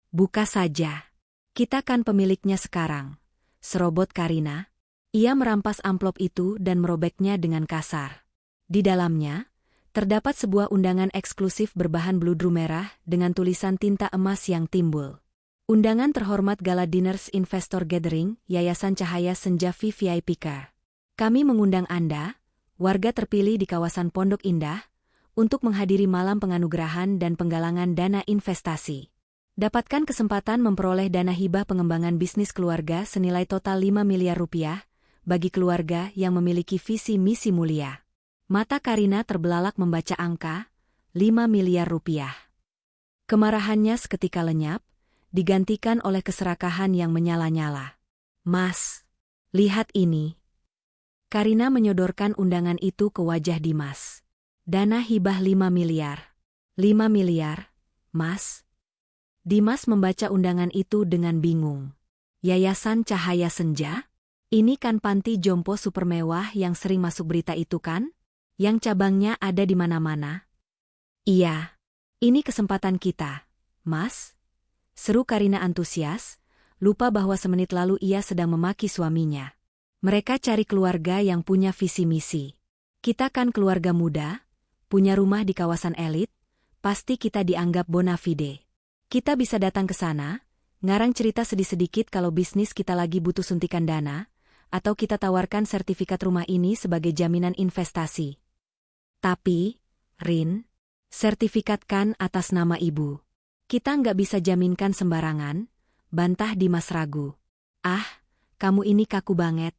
Buka saja. Kita kan pemiliknya sekarang. Serobot Karina. Ia merampas amplop itu dan merobeknya dengan kasar. Di dalamnya, terdapat sebuah undangan eksklusif berbahan bludru merah dengan tulisan tinta emas yang timbul. Undangan terhormat Gala Diners Investor Gathering, Yayasan Cahaya Senja VIP Car. Kami mengundang Anda, warga terpilih di kawasan Pondok Indah, untuk menghadiri malam penganugerahan dan penggalangan dana investasi. Dapatkan kesempatan memperoleh dana hibah pengembangan bisnis keluarga senilai total 5 miliar rupiah, bagi keluarga yang memiliki visi misi mulia. Mata Karina terbelalak membaca angka, 5 miliar rupiah. Kemarahannya seketika lenyap, digantikan oleh keserakahan yang menyala-nyala. Mas, lihat ini. Karina menyodorkan undangan itu ke wajah Dimas. Dana hibah 5 miliar. 5 miliar, Mas. Dimas membaca undangan itu dengan bingung. Yayasan Cahaya Senja? Ini kan panti jompo super mewah yang sering masuk berita itu kan? Yang cabangnya ada di mana-mana? Iya. Ini kesempatan kita, Mas. Seru Karina antusias, lupa bahwa semenit lalu ia sedang memaki suaminya. Mereka cari keluarga yang punya visi misi. Kita kan keluarga muda, punya rumah di kawasan elit, pasti kita dianggap bona fide. Kita bisa datang ke sana, ngarang cerita sedih-sedikit kalau bisnis kita lagi butuh suntikan dana, atau kita tawarkan sertifikat rumah ini sebagai jaminan investasi. Tapi, Rin, sertifikat kan atas nama ibu. Kita nggak bisa jaminkan sembarangan, bantah Dimas ragu. Ah, kamu ini kaku banget.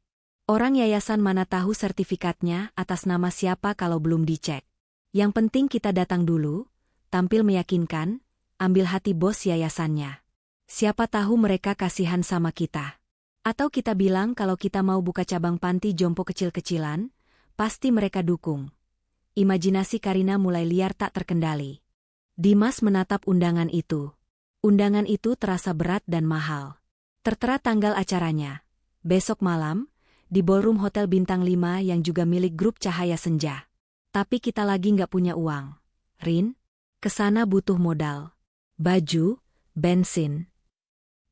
Orang yayasan mana tahu sertifikatnya atas nama siapa kalau belum dicek. Yang penting kita datang dulu, tampil meyakinkan, ambil hati bos yayasannya. Siapa tahu mereka kasihan sama kita. Atau kita bilang kalau kita mau buka cabang panti jompo kecil-kecilan, pasti mereka dukung. Imajinasi Karina mulai liar tak terkendali. Dimas menatap undangan itu. Undangan itu terasa berat dan mahal. Tertera tanggal acaranya. Besok malam, di ballroom Hotel Bintang 5 yang juga milik grup Cahaya Senja. Tapi kita lagi nggak punya uang. Rin, kesana butuh modal. Baju, bensin.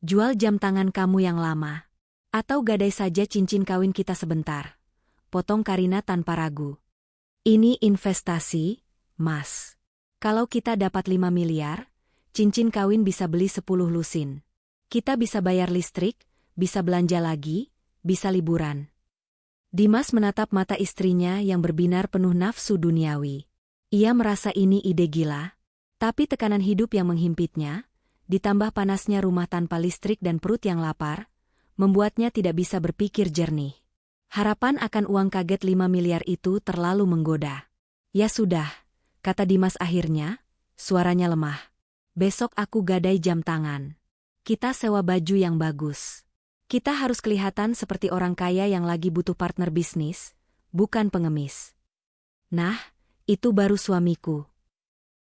Jual jam tangan kamu yang lama. Atau gadai saja cincin kawin kita sebentar. Potong Karina tanpa ragu. Ini investasi, Mas. Kalau kita dapat 5 miliar, cincin kawin bisa beli 10 lusin. Kita bisa bayar listrik, bisa belanja lagi, bisa liburan. Dimas menatap mata istrinya yang berbinar penuh nafsu duniawi. Ia merasa ini ide gila. Tapi tekanan hidup yang menghimpitnya, ditambah panasnya rumah tanpa listrik dan perut yang lapar, membuatnya tidak bisa berpikir jernih. Harapan akan uang kaget 5 miliar itu terlalu menggoda. Ya sudah, kata Dimas akhirnya, suaranya lemah. Besok aku gadai jam tangan. Kita sewa baju yang bagus. Kita harus kelihatan seperti orang kaya yang lagi butuh partner bisnis, bukan pengemis. Nah, itu baru suamiku.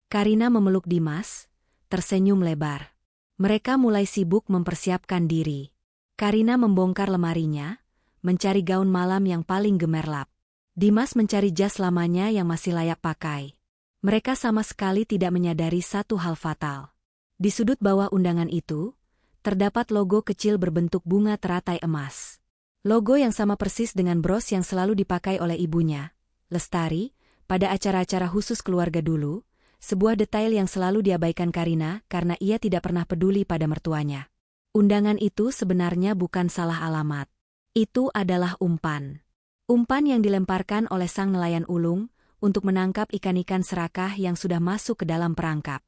Karina memeluk Dimas, tersenyum lebar. Mereka mulai sibuk mempersiapkan diri. Karina membongkar lemarinya, mencari gaun malam yang paling gemerlap. Dimas mencari jas lamanya yang masih layak pakai. Mereka sama sekali tidak menyadari satu hal fatal. Di sudut bawah undangan itu, terdapat logo kecil berbentuk bunga teratai emas. Logo yang sama persis dengan bros yang selalu dipakai oleh ibunya, Lestari, pada acara-acara khusus keluarga dulu. Sebuah detail yang selalu diabaikan Karina karena ia tidak pernah peduli pada mertuanya. Undangan itu sebenarnya bukan salah alamat. Itu adalah umpan. Umpan yang dilemparkan oleh sang nelayan ulung untuk menangkap ikan-ikan serakah yang sudah masuk ke dalam perangkap.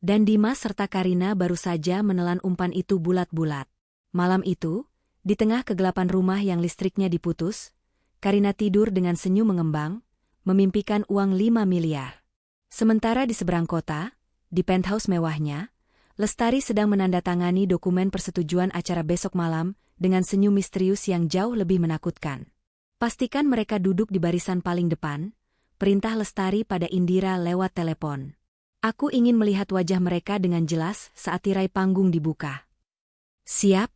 Dan Dimas serta Karina baru saja menelan umpan itu bulat-bulat. Malam itu, di tengah kegelapan rumah yang listriknya diputus, Karina tidur dengan senyum mengembang, memimpikan uang 5 miliar. Sementara di seberang kota, di penthouse mewahnya, Lestari sedang menandatangani dokumen persetujuan acara besok malam dengan senyum misterius yang jauh lebih menakutkan. Pastikan mereka duduk di barisan paling depan, perintah Lestari pada Indira lewat telepon. Aku ingin melihat wajah mereka dengan jelas saat tirai panggung dibuka. Siap,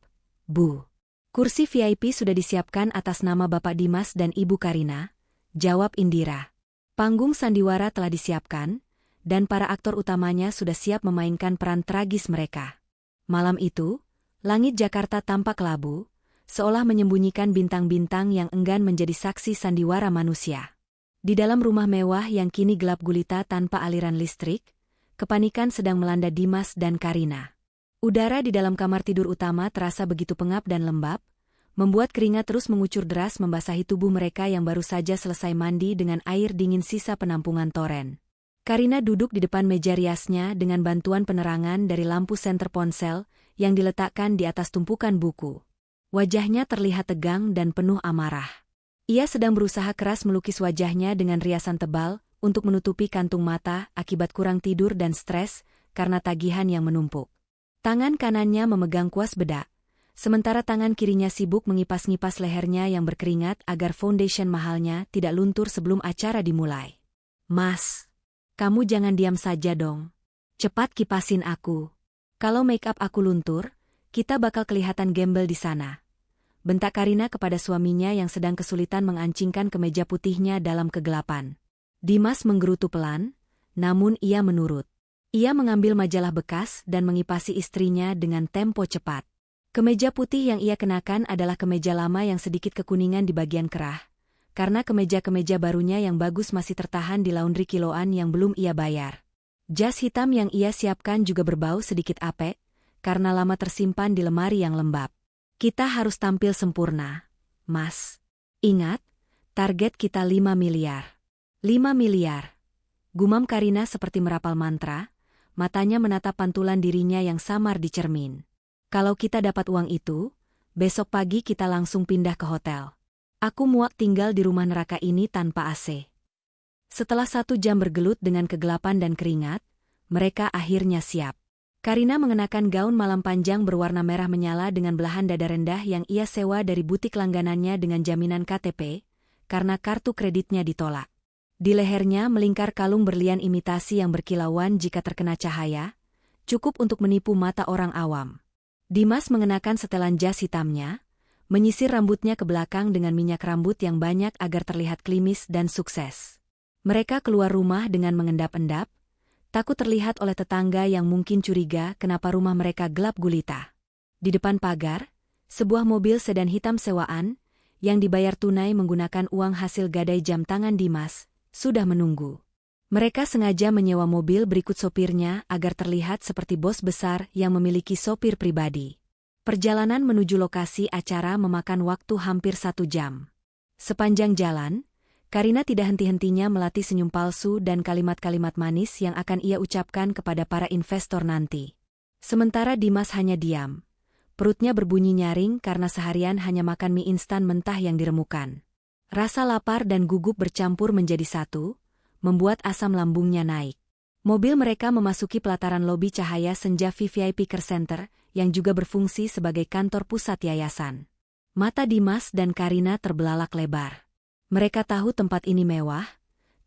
Bu. Kursi VIP sudah disiapkan atas nama Bapak Dimas dan Ibu Karina, jawab Indira. Panggung sandiwara telah disiapkan, dan para aktor utamanya sudah siap memainkan peran tragis mereka. Malam itu, langit Jakarta tampak labu, seolah menyembunyikan bintang-bintang yang enggan menjadi saksi sandiwara manusia. Di dalam rumah mewah yang kini gelap gulita tanpa aliran listrik, kepanikan sedang melanda Dimas dan Karina. Udara di dalam kamar tidur utama terasa begitu pengap dan lembab, membuat keringat terus mengucur deras membasahi tubuh mereka yang baru saja selesai mandi dengan air dingin sisa penampungan toren. Karina duduk di depan meja riasnya dengan bantuan penerangan dari lampu senter ponsel yang diletakkan di atas tumpukan buku. Wajahnya terlihat tegang dan penuh amarah. Ia sedang berusaha keras melukis wajahnya dengan riasan tebal untuk menutupi kantung mata akibat kurang tidur dan stres karena tagihan yang menumpuk. Tangan kanannya memegang kuas bedak, sementara tangan kirinya sibuk mengipas-ngipas lehernya yang berkeringat agar foundation mahalnya tidak luntur sebelum acara dimulai. Mas, kamu jangan diam saja dong. Cepat kipasin aku. Kalau make up aku luntur, kita bakal kelihatan gembel di sana. Bentak Karina kepada suaminya yang sedang kesulitan mengancingkan kemeja putihnya dalam kegelapan. Dimas menggerutu pelan, namun ia menurut. Ia mengambil majalah bekas dan mengipasi istrinya dengan tempo cepat. Kemeja putih yang ia kenakan adalah kemeja lama yang sedikit kekuningan di bagian kerah, karena kemeja-kemeja barunya yang bagus masih tertahan di laundry kiloan yang belum ia bayar. Jas hitam yang ia siapkan juga berbau sedikit apek, karena lama tersimpan di lemari yang lembab. Kita harus tampil sempurna, Mas. Ingat, target kita 5 miliar. 5 miliar. Gumam Karina seperti merapal mantra, matanya menatap pantulan dirinya yang samar di cermin. Kalau kita dapat uang itu, besok pagi kita langsung pindah ke hotel. Aku muak tinggal di rumah neraka ini tanpa AC. Setelah 1 jam bergelut dengan kegelapan dan keringat, mereka akhirnya siap. Karina mengenakan gaun malam panjang berwarna merah menyala dengan belahan dada rendah yang ia sewa dari butik langganannya dengan jaminan KTP, karena kartu kreditnya ditolak. Di lehernya melingkar kalung berlian imitasi yang berkilauan jika terkena cahaya, cukup untuk menipu mata orang awam. Dimas mengenakan setelan jas hitamnya, menyisir rambutnya ke belakang dengan minyak rambut yang banyak agar terlihat klimis dan sukses. Mereka keluar rumah dengan mengendap-endap, takut terlihat oleh tetangga yang mungkin curiga kenapa rumah mereka gelap gulita. Di depan pagar, sebuah mobil sedan hitam sewaan, yang dibayar tunai menggunakan uang hasil gadai jam tangan Dimas, sudah menunggu. Mereka sengaja menyewa mobil berikut sopirnya agar terlihat seperti bos besar yang memiliki sopir pribadi. Perjalanan menuju lokasi acara memakan waktu hampir 1 jam. Sepanjang jalan, Karina tidak henti-hentinya melatih senyum palsu dan kalimat-kalimat manis yang akan ia ucapkan kepada para investor nanti. Sementara Dimas hanya diam. Perutnya berbunyi nyaring karena seharian hanya makan mie instan mentah yang diremukan. Rasa lapar dan gugup bercampur menjadi satu, membuat asam lambungnya naik. Mobil mereka memasuki pelataran lobi cahaya senja VIP Care Center yang juga berfungsi sebagai kantor pusat yayasan. Mata Dimas dan Karina terbelalak lebar. Mereka tahu tempat ini mewah,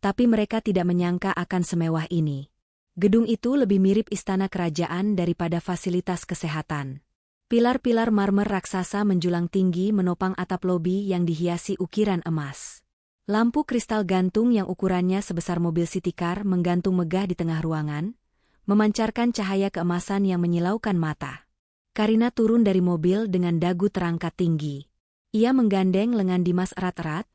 tapi mereka tidak menyangka akan semewah ini. Gedung itu lebih mirip istana kerajaan daripada fasilitas kesehatan. Pilar-pilar marmer raksasa menjulang tinggi menopang atap lobi yang dihiasi ukiran emas. Lampu kristal gantung yang ukurannya sebesar mobil city car menggantung megah di tengah ruangan, memancarkan cahaya keemasan yang menyilaukan mata. Karina turun dari mobil dengan dagu terangkat tinggi. Ia menggandeng lengan Dimas erat-erat,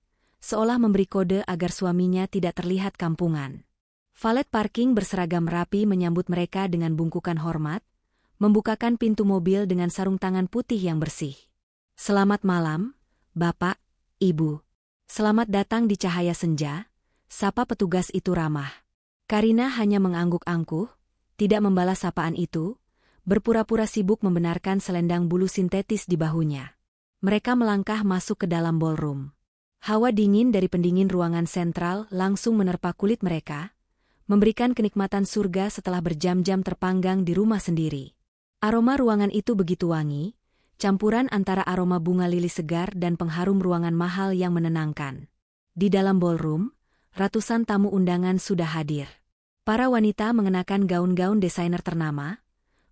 seolah memberi kode agar suaminya tidak terlihat kampungan. Valet parking berseragam rapi menyambut mereka dengan bungkukan hormat, membukakan pintu mobil dengan sarung tangan putih yang bersih. Selamat malam, Bapak, Ibu. Selamat datang di cahaya senja, sapa petugas itu ramah. Karina hanya mengangguk-angkuh, tidak membalas sapaan itu, berpura-pura sibuk membenarkan selendang bulu sintetis di bahunya. Mereka melangkah masuk ke dalam ballroom. Hawa dingin dari pendingin ruangan sentral langsung menerpa kulit mereka, memberikan kenikmatan surga setelah berjam-jam terpanggang di rumah sendiri. Aroma ruangan itu begitu wangi, campuran antara aroma bunga lili segar dan pengharum ruangan mahal yang menenangkan. Di dalam ballroom, ratusan tamu undangan sudah hadir. Para wanita mengenakan gaun-gaun desainer ternama,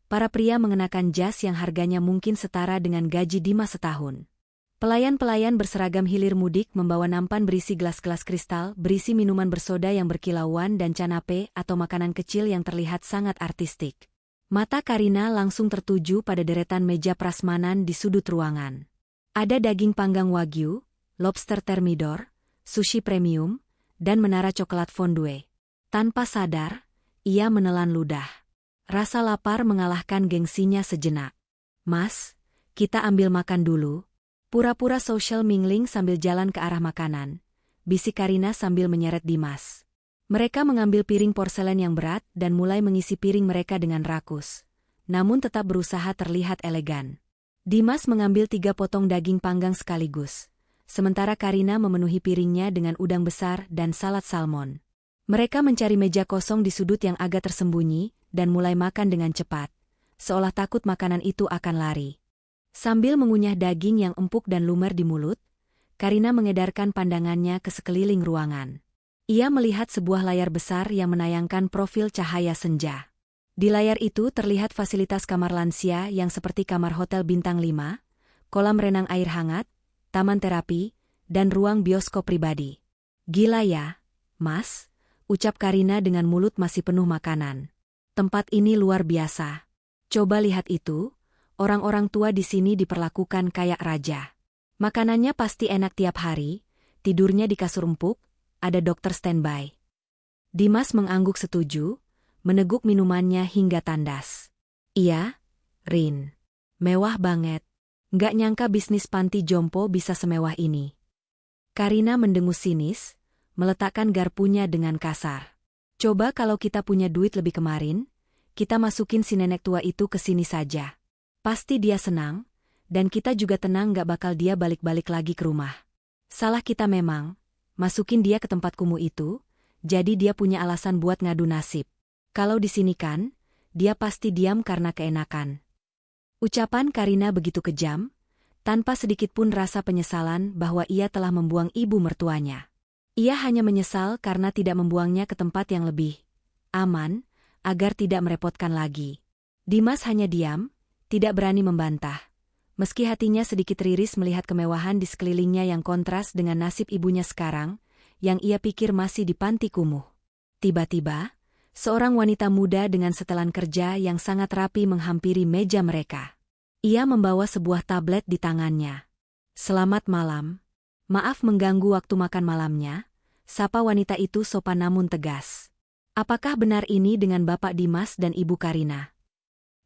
para pria mengenakan jas yang harganya mungkin setara dengan gaji Dimas setahun. Pelayan-pelayan berseragam hilir mudik membawa nampan berisi gelas-gelas kristal, berisi minuman bersoda yang berkilauan dan canape atau makanan kecil yang terlihat sangat artistik. Mata Karina langsung tertuju pada deretan meja prasmanan di sudut ruangan. Ada daging panggang wagyu, lobster thermidor, sushi premium, dan menara coklat fondue. Tanpa sadar, ia menelan ludah. Rasa lapar mengalahkan gengsinya sejenak. "Mas, kita ambil makan dulu." Pura-pura social mingling sambil jalan ke arah makanan, bisik Karina sambil menyeret Dimas. Mereka mengambil piring porselen yang berat dan mulai mengisi piring mereka dengan rakus, namun tetap berusaha terlihat elegan. Dimas mengambil 3 potong daging panggang sekaligus, sementara Karina memenuhi piringnya dengan udang besar dan salad salmon. Mereka mencari meja kosong di sudut yang agak tersembunyi dan mulai makan dengan cepat, seolah takut makanan itu akan lari. Sambil mengunyah daging yang empuk dan lumer di mulut, Karina mengedarkan pandangannya ke sekeliling ruangan. Ia melihat sebuah layar besar yang menayangkan profil cahaya senja. Di layar itu terlihat fasilitas kamar lansia yang seperti kamar hotel bintang 5, kolam renang air hangat, taman terapi, dan ruang bioskop pribadi. "Gila ya, Mas," ucap Karina dengan mulut masih penuh makanan. "Tempat ini luar biasa. Coba lihat itu. Orang-orang tua di sini diperlakukan kayak raja. Makanannya pasti enak tiap hari, tidurnya di kasur empuk, ada dokter standby." Dimas mengangguk setuju, meneguk minumannya hingga tandas. "Iya, Rin. Mewah banget. Nggak nyangka bisnis panti jompo bisa semewah ini." Karina mendengus sinis, meletakkan garpunya dengan kasar. "Coba kalau kita punya duit lebih kemarin, kita masukin si nenek tua itu ke sini saja. Pasti dia senang, dan kita juga tenang gak bakal dia balik-balik lagi ke rumah. Salah kita memang, masukin dia ke tempat kumuh itu, jadi dia punya alasan buat ngadu nasib. Kalau di sini kan, dia pasti diam karena keenakan." Ucapan Karina begitu kejam, tanpa sedikit pun rasa penyesalan bahwa ia telah membuang ibu mertuanya. Ia hanya menyesal karena tidak membuangnya ke tempat yang lebih aman, agar tidak merepotkan lagi. Dimas hanya diam, tidak berani membantah. Meski hatinya sedikit riris melihat kemewahan di sekelilingnya yang kontras dengan nasib ibunya sekarang, yang ia pikir masih di panti kumuh. Tiba-tiba, seorang wanita muda dengan setelan kerja yang sangat rapi menghampiri meja mereka. Ia membawa sebuah tablet di tangannya. "Selamat malam. Maaf mengganggu waktu makan malamnya," sapa wanita itu sopan namun tegas. "Apakah benar ini dengan Bapak Dimas dan Ibu Karina?"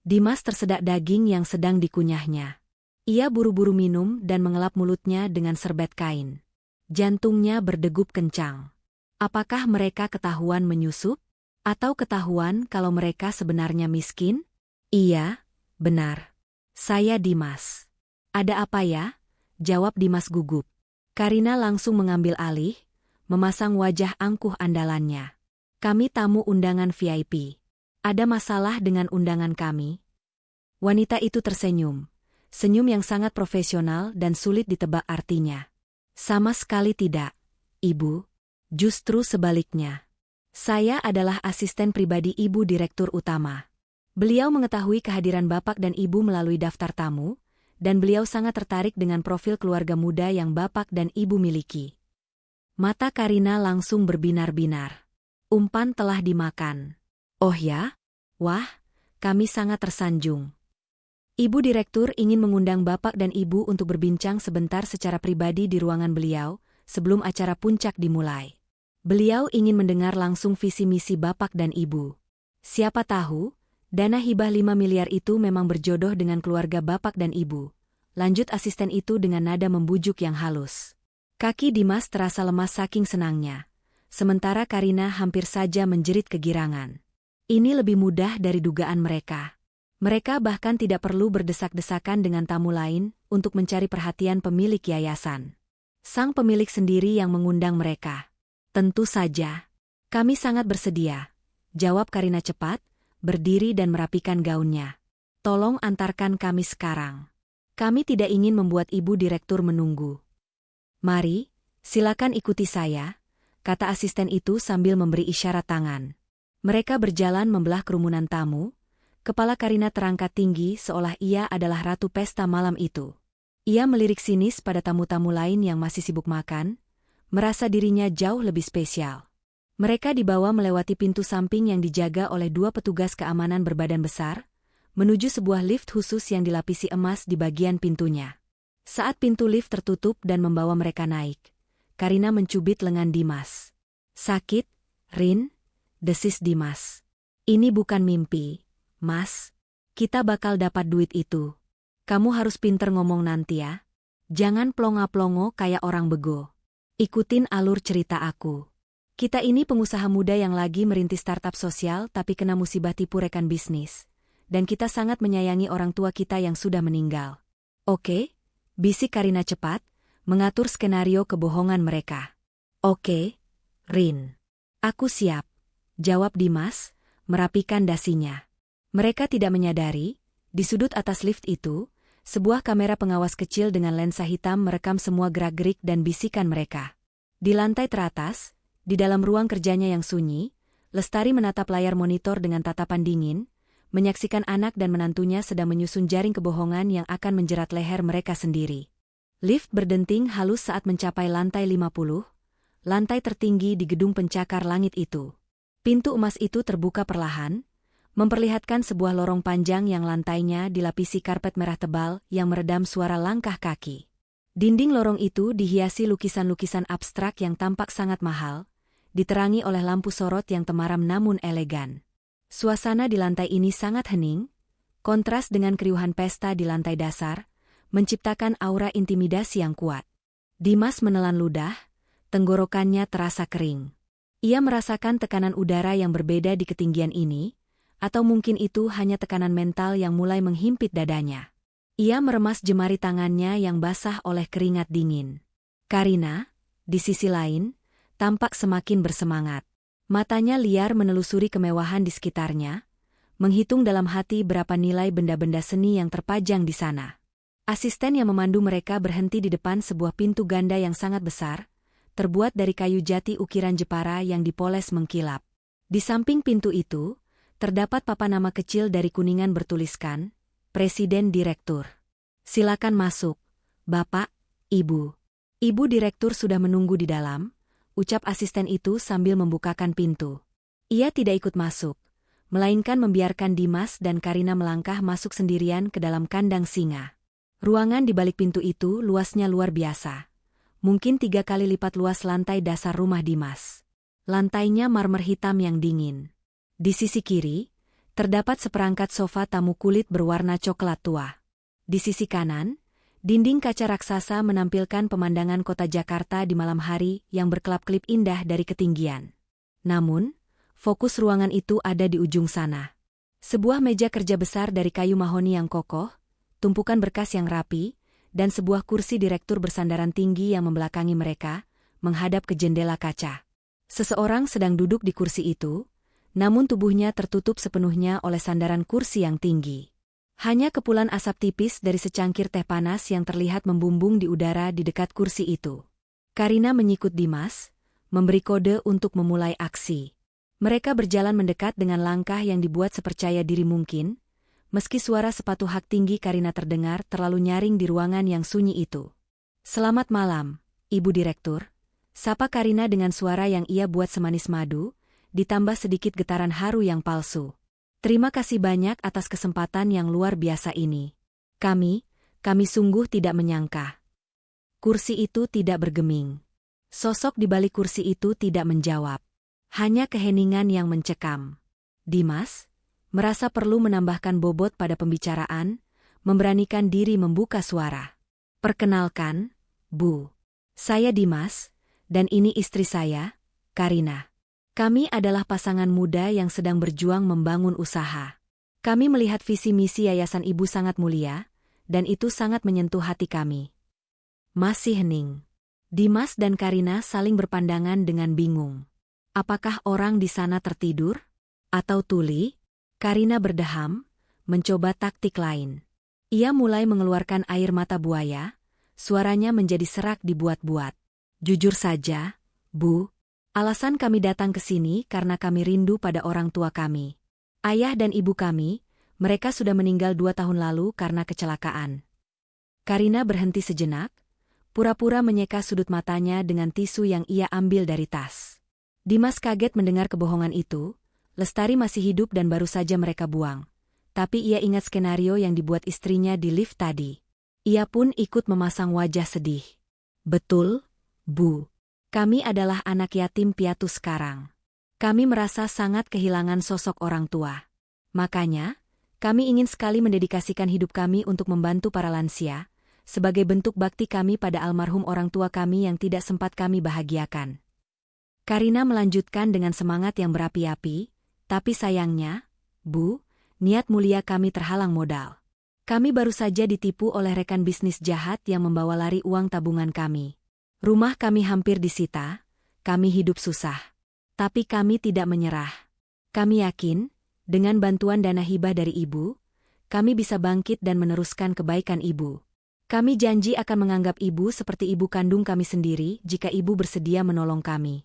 Dimas tersedak daging yang sedang dikunyahnya. Ia buru-buru minum dan mengelap mulutnya dengan serbet kain. Jantungnya berdegup kencang. Apakah mereka ketahuan menyusup? Atau ketahuan kalau mereka sebenarnya miskin? "Iya, benar. Saya Dimas." "Ada apa ya?" jawab Dimas gugup. Karina langsung mengambil alih, memasang wajah angkuh andalannya. "Kami tamu undangan VIP. Ada masalah dengan undangan kami?" Wanita itu tersenyum. Senyum yang sangat profesional dan sulit ditebak artinya. "Sama sekali tidak, Ibu. Justru sebaliknya. Saya adalah asisten pribadi Ibu Direktur Utama. Beliau mengetahui kehadiran Bapak dan Ibu melalui daftar tamu, dan beliau sangat tertarik dengan profil keluarga muda yang Bapak dan Ibu miliki." Mata Karina langsung berbinar-binar. Umpan telah dimakan. "Oh ya? Wah, kami sangat tersanjung. Ibu Direktur ingin mengundang Bapak dan Ibu untuk berbincang sebentar secara pribadi di ruangan beliau, sebelum acara puncak dimulai. Beliau ingin mendengar langsung visi misi Bapak dan Ibu. Siapa tahu, dana hibah 5 miliar itu memang berjodoh dengan keluarga Bapak dan Ibu." Lanjut asisten itu dengan nada membujuk yang halus. Kaki Dimas terasa lemas saking senangnya, sementara Karina hampir saja menjerit kegirangan. Ini lebih mudah dari dugaan mereka. Mereka bahkan tidak perlu berdesak-desakan dengan tamu lain untuk mencari perhatian pemilik yayasan. Sang pemilik sendiri yang mengundang mereka. Tentu saja. Kami sangat bersedia, jawab Karina cepat, berdiri dan merapikan gaunnya. Tolong antarkan kami sekarang. Kami tidak ingin membuat Ibu Direktur menunggu. Mari, silakan ikuti saya, kata asisten itu sambil memberi isyarat tangan. Mereka berjalan membelah kerumunan tamu. Kepala Karina terangkat tinggi seolah ia adalah ratu pesta malam itu. Ia melirik sinis pada tamu-tamu lain yang masih sibuk makan, merasa dirinya jauh lebih spesial. Mereka dibawa melewati pintu samping yang dijaga oleh 2 petugas keamanan berbadan besar, menuju sebuah lift khusus yang dilapisi emas di bagian pintunya. Saat pintu lift tertutup dan membawa mereka naik, Karina mencubit lengan Dimas. Sakit, Rin? Desis Dimas. Ini bukan mimpi, Mas. Kita bakal dapat duit itu. Kamu harus pinter ngomong nanti ya. Jangan plonga-plongo kayak orang bego. Ikutin alur cerita aku. Kita ini pengusaha muda yang lagi merintis startup sosial tapi kena musibah tipu rekan bisnis. Dan kita sangat menyayangi orang tua kita yang sudah meninggal. Oke? Bisik Karina cepat, mengatur skenario kebohongan mereka. Oke, Rin. Aku siap. Jawab Dimas, merapikan dasinya. Mereka tidak menyadari, di sudut atas lift itu, sebuah kamera pengawas kecil dengan lensa hitam merekam semua gerak-gerik dan bisikan mereka. Di lantai teratas, di dalam ruang kerjanya yang sunyi, Lestari menatap layar monitor dengan tatapan dingin, menyaksikan anak dan menantunya sedang menyusun jaring kebohongan yang akan menjerat leher mereka sendiri. Lift berdenting halus saat mencapai lantai 50, lantai tertinggi di gedung pencakar langit itu. Pintu emas itu terbuka perlahan, memperlihatkan sebuah lorong panjang yang lantainya dilapisi karpet merah tebal yang meredam suara langkah kaki. Dinding lorong itu dihiasi lukisan-lukisan abstrak yang tampak sangat mahal, diterangi oleh lampu sorot yang temaram namun elegan. Suasana di lantai ini sangat hening, kontras dengan keriuhan pesta di lantai dasar, menciptakan aura intimidasi yang kuat. Dimas menelan ludah, tenggorokannya terasa kering. Ia merasakan tekanan udara yang berbeda di ketinggian ini, atau mungkin itu hanya tekanan mental yang mulai menghimpit dadanya. Ia meremas jemari tangannya yang basah oleh keringat dingin. Karina, di sisi lain, tampak semakin bersemangat. Matanya liar menelusuri kemewahan di sekitarnya, menghitung dalam hati berapa nilai benda-benda seni yang terpajang di sana. Asisten yang memandu mereka berhenti di depan sebuah pintu ganda yang sangat besar, terbuat dari kayu jati ukiran Jepara yang dipoles mengkilap. Di samping pintu itu, terdapat papan nama kecil dari kuningan bertuliskan, Presiden Direktur. Silakan masuk, Bapak, Ibu. Ibu Direktur sudah menunggu di dalam, ucap asisten itu sambil membukakan pintu. Ia tidak ikut masuk, melainkan membiarkan Dimas dan Karina melangkah masuk sendirian ke dalam kandang singa. Ruangan di balik pintu itu luasnya luar biasa. Mungkin 3 kali lipat luas lantai dasar rumah Dimas. Lantainya marmer hitam yang dingin. Di sisi kiri, terdapat seperangkat sofa tamu kulit berwarna coklat tua. Di sisi kanan, dinding kaca raksasa menampilkan pemandangan kota Jakarta di malam hari yang berkelap-kelip indah dari ketinggian. Namun, fokus ruangan itu ada di ujung sana. Sebuah meja kerja besar dari kayu mahoni yang kokoh, tumpukan berkas yang rapi, dan sebuah kursi direktur bersandaran tinggi yang membelakangi mereka, menghadap ke jendela kaca. Seseorang sedang duduk di kursi itu, namun tubuhnya tertutup sepenuhnya oleh sandaran kursi yang tinggi. Hanya kepulan asap tipis dari secangkir teh panas yang terlihat membumbung di udara di dekat kursi itu. Karina menyikut Dimas, memberi kode untuk memulai aksi. Mereka berjalan mendekat dengan langkah yang dibuat sepercaya diri mungkin, meski suara sepatu hak tinggi Karina terdengar terlalu nyaring di ruangan yang sunyi itu. Selamat malam, Ibu Direktur. Sapa Karina dengan suara yang ia buat semanis madu, ditambah sedikit getaran haru yang palsu. Terima kasih banyak atas kesempatan yang luar biasa ini. Kami sungguh tidak menyangka. Kursi itu tidak bergeming. Sosok di balik kursi itu tidak menjawab. Hanya keheningan yang mencekam. Dimas merasa perlu menambahkan bobot pada pembicaraan, memberanikan diri membuka suara. Perkenalkan, Bu. Saya Dimas, dan ini istri saya, Karina. Kami adalah pasangan muda yang sedang berjuang membangun usaha. Kami melihat visi misi yayasan ibu sangat mulia, dan itu sangat menyentuh hati kami. Masih hening. Dimas dan Karina saling berpandangan dengan bingung. Apakah orang di sana tertidur? Atau tuli? Karina berdeham, mencoba taktik lain. Ia mulai mengeluarkan air mata buaya, suaranya menjadi serak dibuat-buat. Jujur saja, Bu, alasan kami datang ke sini karena kami rindu pada orang tua kami. Ayah dan ibu kami, mereka sudah meninggal 2 tahun lalu karena kecelakaan. Karina berhenti sejenak, pura-pura menyeka sudut matanya dengan tisu yang ia ambil dari tas. Dimas kaget mendengar kebohongan itu. Lestari masih hidup dan baru saja mereka buang. Tapi ia ingat skenario yang dibuat istrinya di lift tadi. Ia pun ikut memasang wajah sedih. Betul, Bu. Kami adalah anak yatim piatu sekarang. Kami merasa sangat kehilangan sosok orang tua. Makanya, kami ingin sekali mendedikasikan hidup kami untuk membantu para lansia, sebagai bentuk bakti kami pada almarhum orang tua kami yang tidak sempat kami bahagiakan. Karina melanjutkan dengan semangat yang berapi-api, tapi sayangnya, Bu, niat mulia kami terhalang modal. Kami baru saja ditipu oleh rekan bisnis jahat yang membawa lari uang tabungan kami. Rumah kami hampir disita, kami hidup susah. Tapi kami tidak menyerah. Kami yakin, dengan bantuan dana hibah dari Ibu, kami bisa bangkit dan meneruskan kebaikan Ibu. Kami janji akan menganggap Ibu seperti ibu kandung kami sendiri jika Ibu bersedia menolong kami.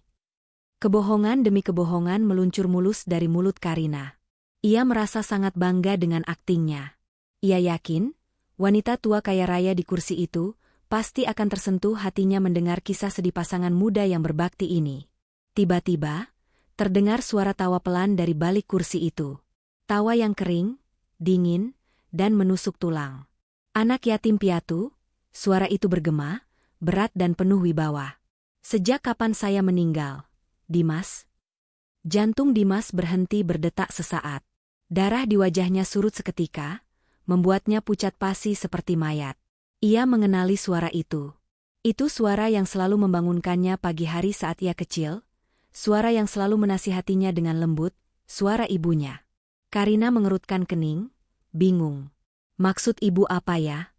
Kebohongan demi kebohongan meluncur mulus dari mulut Karina. Ia merasa sangat bangga dengan aktingnya. Ia yakin, wanita tua kaya raya di kursi itu, pasti akan tersentuh hatinya mendengar kisah sedih pasangan muda yang berbakti ini. Tiba-tiba, terdengar suara tawa pelan dari balik kursi itu. Tawa yang kering, dingin, dan menusuk tulang. Anak yatim piatu, suara itu bergema, berat dan penuh wibawa. Sejak kapan saya meninggal, Dimas? Jantung Dimas berhenti berdetak sesaat. Darah di wajahnya surut seketika, membuatnya pucat pasi seperti mayat. Ia mengenali suara itu. Itu suara yang selalu membangunkannya pagi hari saat ia kecil, suara yang selalu menasihatinya dengan lembut, suara ibunya. Karina mengerutkan kening, bingung. Maksud ibu apa ya?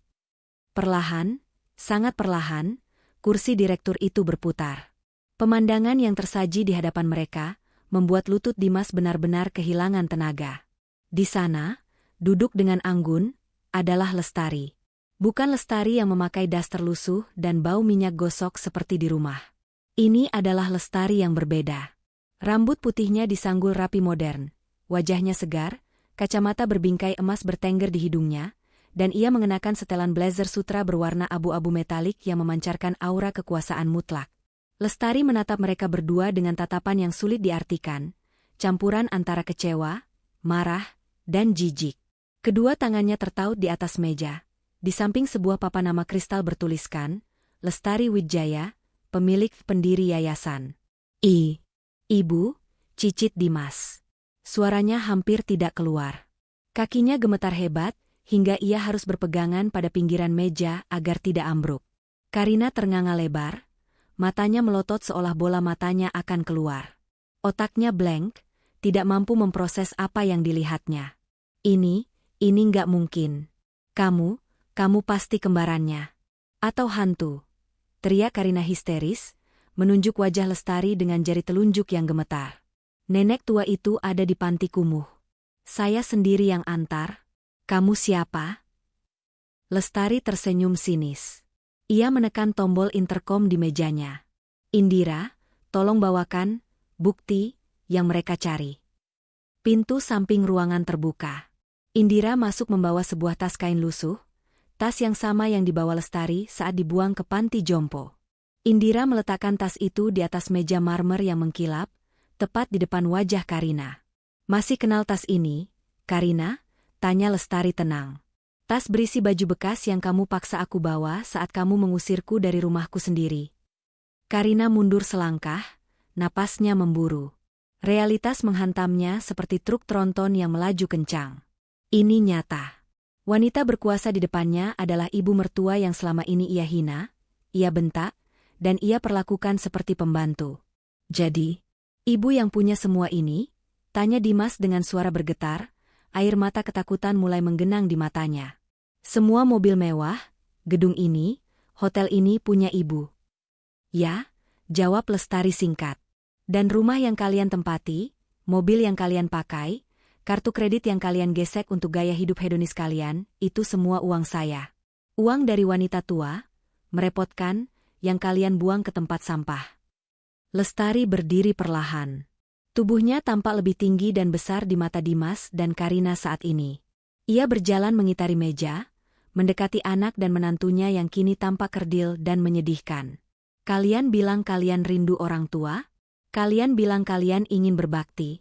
Perlahan, sangat perlahan, kursi direktur itu berputar. Pemandangan yang tersaji di hadapan mereka, membuat lutut Dimas benar-benar kehilangan tenaga. Di sana, duduk dengan anggun, adalah Lestari. Bukan Lestari yang memakai daster lusuh dan bau minyak gosok seperti di rumah. Ini adalah Lestari yang berbeda. Rambut putihnya disanggul rapi modern, wajahnya segar, kacamata berbingkai emas bertengger di hidungnya, dan ia mengenakan setelan blazer sutra berwarna abu-abu metalik yang memancarkan aura kekuasaan mutlak. Lestari menatap mereka berdua dengan tatapan yang sulit diartikan, campuran antara kecewa, marah, dan jijik. Kedua tangannya tertaut di atas meja. Di samping sebuah papan nama kristal bertuliskan, Lestari Wijaya, pemilik pendiri yayasan. Ibu, cicit Dimas. Suaranya hampir tidak keluar. Kakinya gemetar hebat, hingga ia harus berpegangan pada pinggiran meja agar tidak ambruk. Karina ternganga lebar, matanya melotot seolah bola matanya akan keluar. Otaknya blank, tidak mampu memproses apa yang dilihatnya. Ini nggak mungkin. Kamu pasti kembarannya. Atau hantu. Teriak Karina histeris, menunjuk wajah Lestari dengan jari telunjuk yang gemetar. Nenek tua itu ada di panti kumuh. Saya sendiri yang antar. Kamu siapa? Lestari tersenyum sinis. Ia menekan tombol interkom di mejanya. Indira, tolong bawakan bukti yang mereka cari. Pintu samping ruangan terbuka. Indira masuk membawa sebuah tas kain lusuh, tas yang sama yang dibawa Lestari saat dibuang ke panti jompo. Indira meletakkan tas itu di atas meja marmer yang mengkilap, tepat di depan wajah Karina. Masih kenal tas ini, Karina? Tanya Lestari tenang. Tas berisi baju bekas yang kamu paksa aku bawa saat kamu mengusirku dari rumahku sendiri. Karina mundur selangkah, napasnya memburu. Realitas menghantamnya seperti truk tronton yang melaju kencang. Ini nyata. Wanita berkuasa di depannya adalah ibu mertua yang selama ini ia hina, ia bentak, dan ia perlakukan seperti pembantu. Jadi, ibu yang punya semua ini? Tanya Dimas dengan suara bergetar, air mata ketakutan mulai menggenang di matanya. Semua mobil mewah, gedung ini, hotel ini punya ibu. Ya, jawab Lestari singkat. Dan rumah yang kalian tempati, mobil yang kalian pakai, kartu kredit yang kalian gesek untuk gaya hidup hedonis kalian, itu semua uang saya. Uang dari wanita tua, merepotkan, yang kalian buang ke tempat sampah. Lestari berdiri perlahan. Tubuhnya tampak lebih tinggi dan besar di mata Dimas dan Karina saat ini. Ia berjalan mengitari meja, mendekati anak dan menantunya yang kini tampak kerdil dan menyedihkan. Kalian bilang kalian rindu orang tua? Kalian bilang kalian ingin berbakti?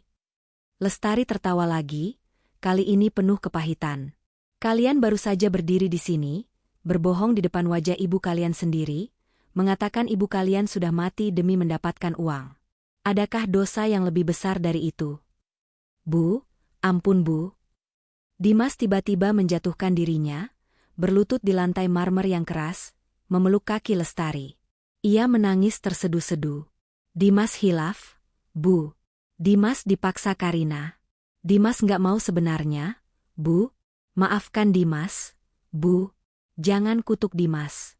Lestari tertawa lagi, kali ini penuh kepahitan. Kalian baru saja berdiri di sini, berbohong di depan wajah ibu kalian sendiri, mengatakan ibu kalian sudah mati demi mendapatkan uang. Adakah dosa yang lebih besar dari itu? Bu, ampun Bu. Dimas tiba-tiba menjatuhkan dirinya, berlutut di lantai marmer yang keras, memeluk kaki Lestari. Ia menangis tersedu-sedu. Dimas hilaf, Bu. Dimas dipaksa Karina. Dimas nggak mau sebenarnya, Bu. Maafkan Dimas, Bu. Jangan kutuk Dimas.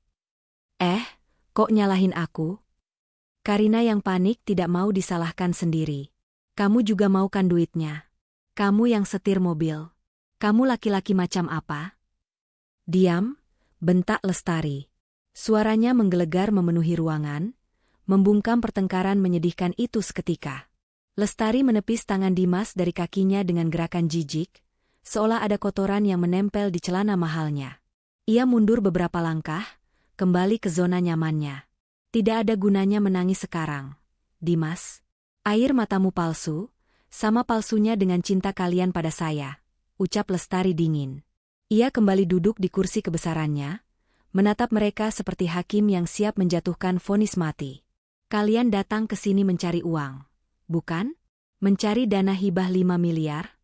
Kok nyalahin aku? Karina yang panik tidak mau disalahkan sendiri. Kamu juga mau kan duitnya? Kamu yang setir mobil. Kamu laki-laki macam apa? Diam, bentak Lestari. Suaranya menggelegar memenuhi ruangan, membungkam pertengkaran menyedihkan itu seketika. Lestari menepis tangan Dimas dari kakinya dengan gerakan jijik, seolah ada kotoran yang menempel di celana mahalnya. Ia mundur beberapa langkah, kembali ke zona nyamannya. Tidak ada gunanya menangis sekarang, Dimas. Air matamu palsu, sama palsunya dengan cinta kalian pada saya, ucap Lestari dingin. Ia kembali duduk di kursi kebesarannya, menatap mereka seperti hakim yang siap menjatuhkan vonis mati. Kalian datang ke sini mencari uang, bukan? Mencari dana hibah 5 miliar?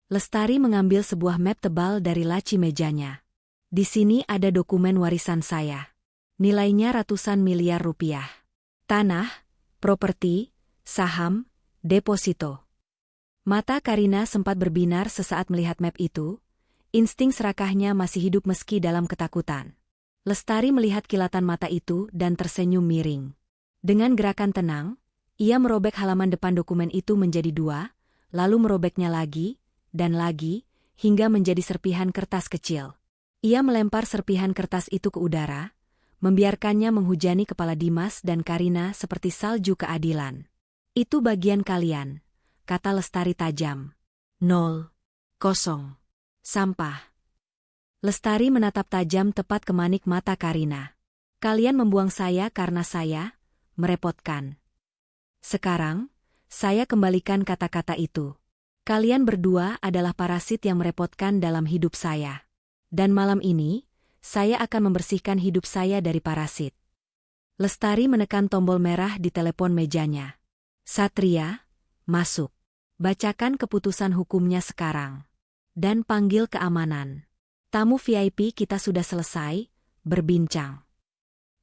Lestari mengambil sebuah map tebal dari laci mejanya. Di sini ada dokumen warisan saya. Nilainya ratusan miliar rupiah. Tanah, properti, saham, deposito. Mata Karina sempat berbinar sesaat melihat map itu. Insting serakahnya masih hidup meski dalam ketakutan. Lestari melihat kilatan mata itu dan tersenyum miring. Dengan gerakan tenang, ia merobek halaman depan dokumen itu menjadi 2, lalu merobeknya lagi, dan lagi, hingga menjadi serpihan kertas kecil. Ia melempar serpihan kertas itu ke udara, membiarkannya menghujani kepala Dimas dan Karina seperti salju keadilan. Itu bagian kalian, kata Lestari tajam. 0. Kosong. Sampah. Lestari menatap tajam tepat ke manik mata Karina. Kalian membuang saya karena saya merepotkan. Sekarang, saya kembalikan kata-kata itu. Kalian berdua adalah parasit yang merepotkan dalam hidup saya. Dan malam ini, saya akan membersihkan hidup saya dari parasit. Lestari menekan tombol merah di telepon mejanya. Satria, masuk. Bacakan keputusan hukumnya sekarang. Dan panggil keamanan. Tamu VIP kita sudah selesai, berbincang.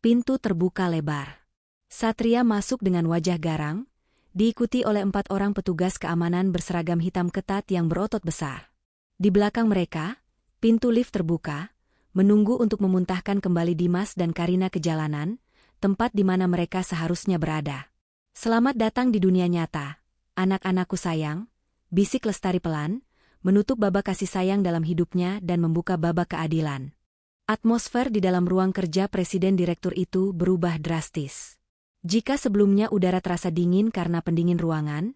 Pintu terbuka lebar. Satria masuk dengan wajah garang, diikuti oleh 4 orang petugas keamanan berseragam hitam ketat yang berotot besar. Di belakang mereka, pintu lift terbuka, menunggu untuk memuntahkan kembali Dimas dan Karina ke jalanan, tempat di mana mereka seharusnya berada. Selamat datang di dunia nyata, anak-anakku sayang, bisik Lestari pelan, menutup babak kasih sayang dalam hidupnya dan membuka babak keadilan. Atmosfer di dalam ruang kerja presiden direktur itu berubah drastis. Jika sebelumnya udara terasa dingin karena pendingin ruangan,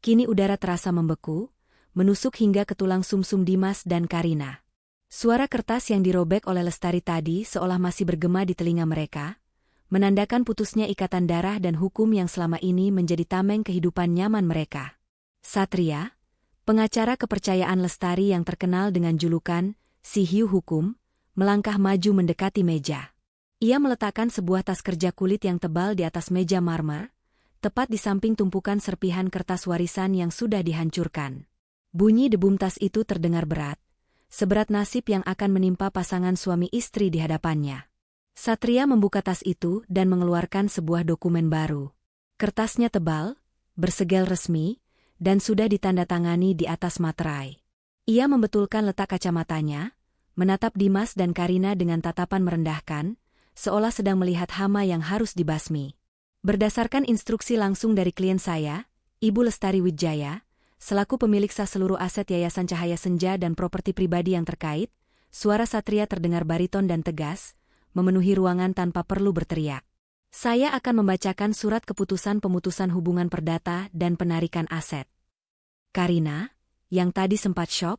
kini udara terasa membeku, menusuk hingga ke tulang sumsum Dimas dan Karina. Suara kertas yang dirobek oleh Lestari tadi seolah masih bergema di telinga mereka, menandakan putusnya ikatan darah dan hukum yang selama ini menjadi tameng kehidupan nyaman mereka. Satria, pengacara kepercayaan Lestari yang terkenal dengan julukan Si Hiu Hukum, melangkah maju mendekati meja. Ia meletakkan sebuah tas kerja kulit yang tebal di atas meja marmer, tepat di samping tumpukan serpihan kertas warisan yang sudah dihancurkan. Bunyi debum tas itu terdengar berat, seberat nasib yang akan menimpa pasangan suami istri di hadapannya. Satria membuka tas itu dan mengeluarkan sebuah dokumen baru. Kertasnya tebal, bersegel resmi, dan sudah ditandatangani di atas materai. Ia membetulkan letak kacamatanya, menatap Dimas dan Karina dengan tatapan merendahkan, seolah sedang melihat hama yang harus dibasmi. Berdasarkan instruksi langsung dari klien saya, Ibu Lestari Wijaya, selaku pemilik sah seluruh aset Yayasan Cahaya Senja dan properti pribadi yang terkait, suara Satria terdengar bariton dan tegas, memenuhi ruangan tanpa perlu berteriak. Saya akan membacakan surat keputusan pemutusan hubungan perdata dan penarikan aset. Karina, yang tadi sempat syok,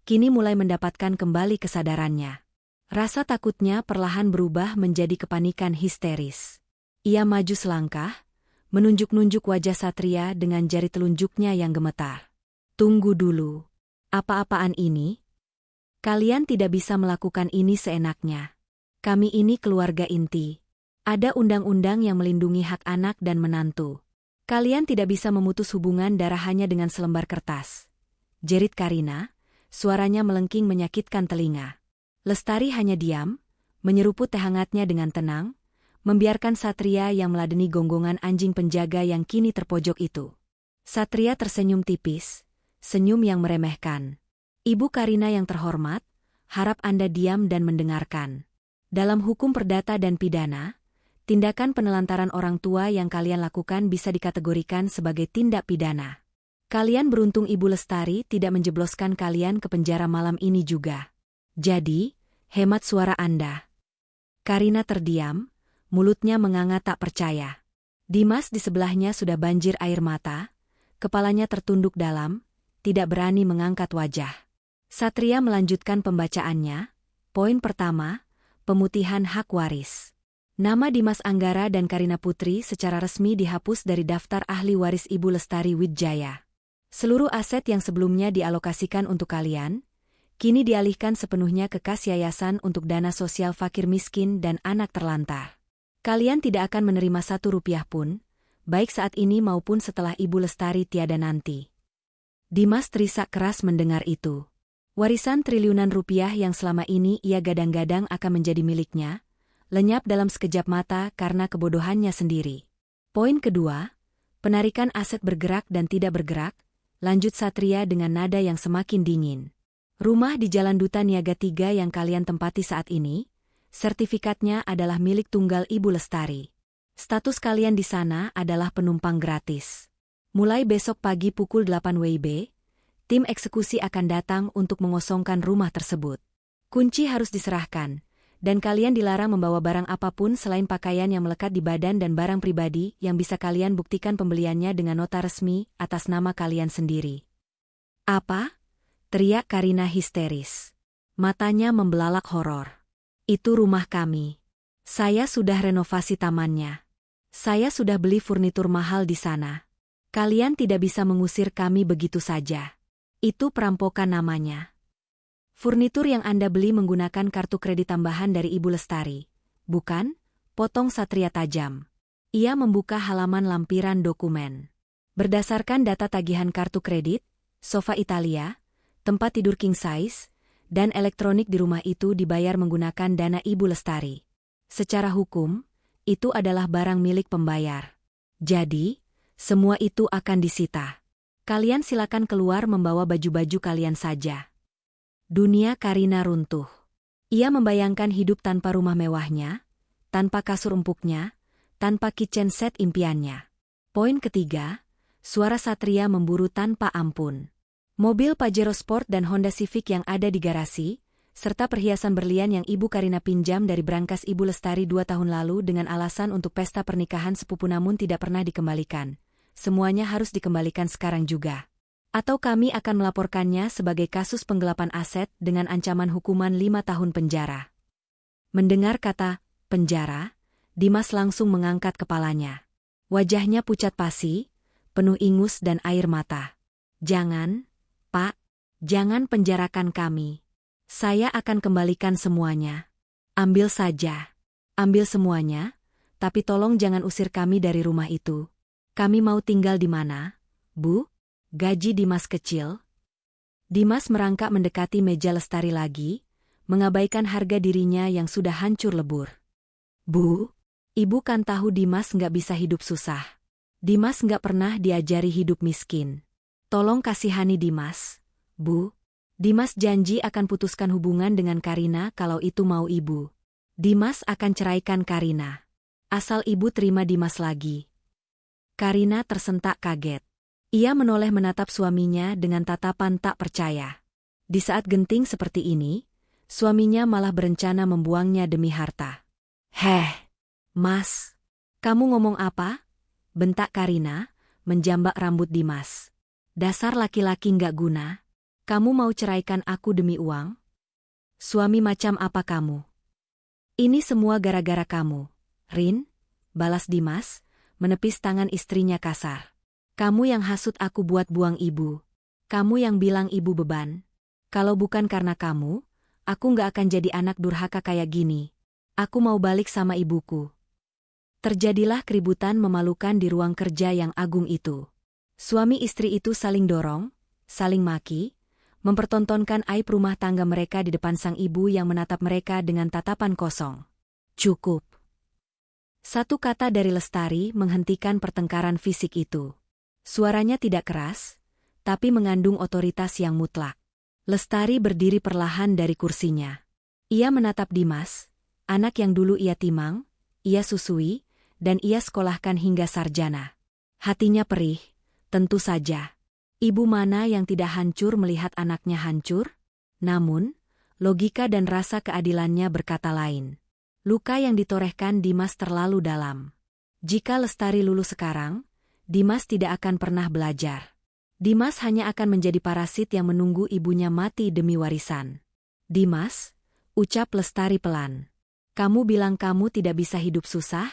kini mulai mendapatkan kembali kesadarannya. Rasa takutnya perlahan berubah menjadi kepanikan histeris. Ia maju selangkah, menunjuk-nunjuk wajah Satria dengan jari telunjuknya yang gemetar. Tunggu dulu. Apa-apaan ini? Kalian tidak bisa melakukan ini seenaknya. Kami ini keluarga inti. Ada undang-undang yang melindungi hak anak dan menantu. Kalian tidak bisa memutus hubungan darah hanya dengan selembar kertas. Jerit Karina, suaranya melengking menyakitkan telinga. Lestari hanya diam, menyeruput teh hangatnya dengan tenang, membiarkan Satria yang meladeni gonggongan anjing penjaga yang kini terpojok itu. Satria tersenyum tipis, senyum yang meremehkan. Ibu Karina yang terhormat, harap Anda diam dan mendengarkan. Dalam hukum perdata dan pidana, tindakan penelantaran orang tua yang kalian lakukan bisa dikategorikan sebagai tindak pidana. Kalian beruntung Ibu Lestari tidak menjebloskan kalian ke penjara malam ini juga. Jadi, hemat suara Anda. Karina terdiam, mulutnya menganga tak percaya. Dimas di sebelahnya sudah banjir air mata, kepalanya tertunduk dalam, tidak berani mengangkat wajah. Satria melanjutkan pembacaannya. Poin pertama, pemutihan hak waris. Nama Dimas Anggara dan Karina Putri secara resmi dihapus dari daftar ahli waris Ibu Lestari Wijaya. Seluruh aset yang sebelumnya dialokasikan untuk kalian, kini dialihkan sepenuhnya ke kas yayasan untuk dana sosial fakir miskin dan anak terlantar. Kalian tidak akan menerima 1 rupiah pun, baik saat ini maupun setelah Ibu Lestari tiada nanti. Dimas terisak keras mendengar itu. Warisan triliunan rupiah yang selama ini ia gadang-gadang akan menjadi miliknya, lenyap dalam sekejap mata karena kebodohannya sendiri. Poin kedua, penarikan aset bergerak dan tidak bergerak, lanjut Satria dengan nada yang semakin dingin. Rumah di Jalan Duta Niaga 3 yang kalian tempati saat ini, sertifikatnya adalah milik tunggal Ibu Lestari. Status kalian di sana adalah penumpang gratis. Mulai besok pagi pukul 8 WIB, tim eksekusi akan datang untuk mengosongkan rumah tersebut. Kunci harus diserahkan, dan kalian dilarang membawa barang apapun selain pakaian yang melekat di badan dan barang pribadi yang bisa kalian buktikan pembeliannya dengan nota resmi atas nama kalian sendiri. Apa? Teriak Karina histeris. Matanya membelalak horor. Itu rumah kami. Saya sudah renovasi tamannya. Saya sudah beli furnitur mahal di sana. Kalian tidak bisa mengusir kami begitu saja. Itu perampokan namanya. Furnitur yang Anda beli menggunakan kartu kredit tambahan dari Ibu Lestari, bukan? Potong Satria tajam. Ia membuka halaman lampiran dokumen. Berdasarkan data tagihan kartu kredit, sofa Italia, tempat tidur king size, dan elektronik di rumah itu dibayar menggunakan dana Ibu Lestari. Secara hukum, itu adalah barang milik pembayar. Jadi, semua itu akan disita. Kalian silakan keluar membawa baju-baju kalian saja. Dunia Karina runtuh. Ia membayangkan hidup tanpa rumah mewahnya, tanpa kasur empuknya, tanpa kitchen set impiannya. Poin ketiga, suara Satria memburu tanpa ampun. Mobil Pajero Sport dan Honda Civic yang ada di garasi, serta perhiasan berlian yang Ibu Karina pinjam dari brankas Ibu Lestari 2 tahun lalu dengan alasan untuk pesta pernikahan sepupu namun tidak pernah dikembalikan. Semuanya harus dikembalikan sekarang juga. Atau kami akan melaporkannya sebagai kasus penggelapan aset dengan ancaman hukuman 5 tahun penjara. Mendengar kata penjara, Dimas langsung mengangkat kepalanya. Wajahnya pucat pasi, penuh ingus dan air mata. Jangan, Pak, jangan penjarakan kami. Saya akan kembalikan semuanya. Ambil saja. Ambil semuanya, tapi tolong jangan usir kami dari rumah itu. Kami mau tinggal di mana, Bu? Gaji Dimas kecil. Dimas merangkak mendekati meja Lestari lagi, mengabaikan harga dirinya yang sudah hancur lebur. Bu, ibu kan tahu Dimas nggak bisa hidup susah. Dimas nggak pernah diajari hidup miskin. Tolong kasihani Dimas, Bu. Dimas janji akan putuskan hubungan dengan Karina kalau itu mau ibu. Dimas akan ceraikan Karina. Asal ibu terima Dimas lagi. Karina tersentak kaget. Ia menoleh menatap suaminya dengan tatapan tak percaya. Di saat genting seperti ini, suaminya malah berencana membuangnya demi harta. Heh, Mas. Kamu ngomong apa? Bentak Karina, menjambak rambut Dimas. Dasar laki-laki nggak guna. Kamu mau ceraikan aku demi uang? Suami macam apa kamu? Ini semua gara-gara kamu, Rin, balas Dimas, menepis tangan istrinya kasar. Kamu yang hasut aku buat buang ibu. Kamu yang bilang ibu beban. Kalau bukan karena kamu, aku nggak akan jadi anak durhaka kayak gini. Aku mau balik sama ibuku. Terjadilah keributan memalukan di ruang kerja yang agung itu. Suami istri itu saling dorong, saling maki, mempertontonkan aib rumah tangga mereka di depan sang ibu yang menatap mereka dengan tatapan kosong. Cukup. Satu kata dari Lestari menghentikan pertengkaran fisik itu. Suaranya tidak keras, tapi mengandung otoritas yang mutlak. Lestari berdiri perlahan dari kursinya. Ia menatap Dimas, anak yang dulu ia timang, ia susui, dan ia sekolahkan hingga sarjana. Hatinya perih, tentu saja. Ibu mana yang tidak hancur melihat anaknya hancur? Namun, logika dan rasa keadilannya berkata lain. Luka yang ditorehkan Dimas terlalu dalam. Jika Lestari lulus sekarang, Dimas tidak akan pernah belajar. Dimas hanya akan menjadi parasit yang menunggu ibunya mati demi warisan. Dimas, ucap Lestari pelan. Kamu bilang kamu tidak bisa hidup susah?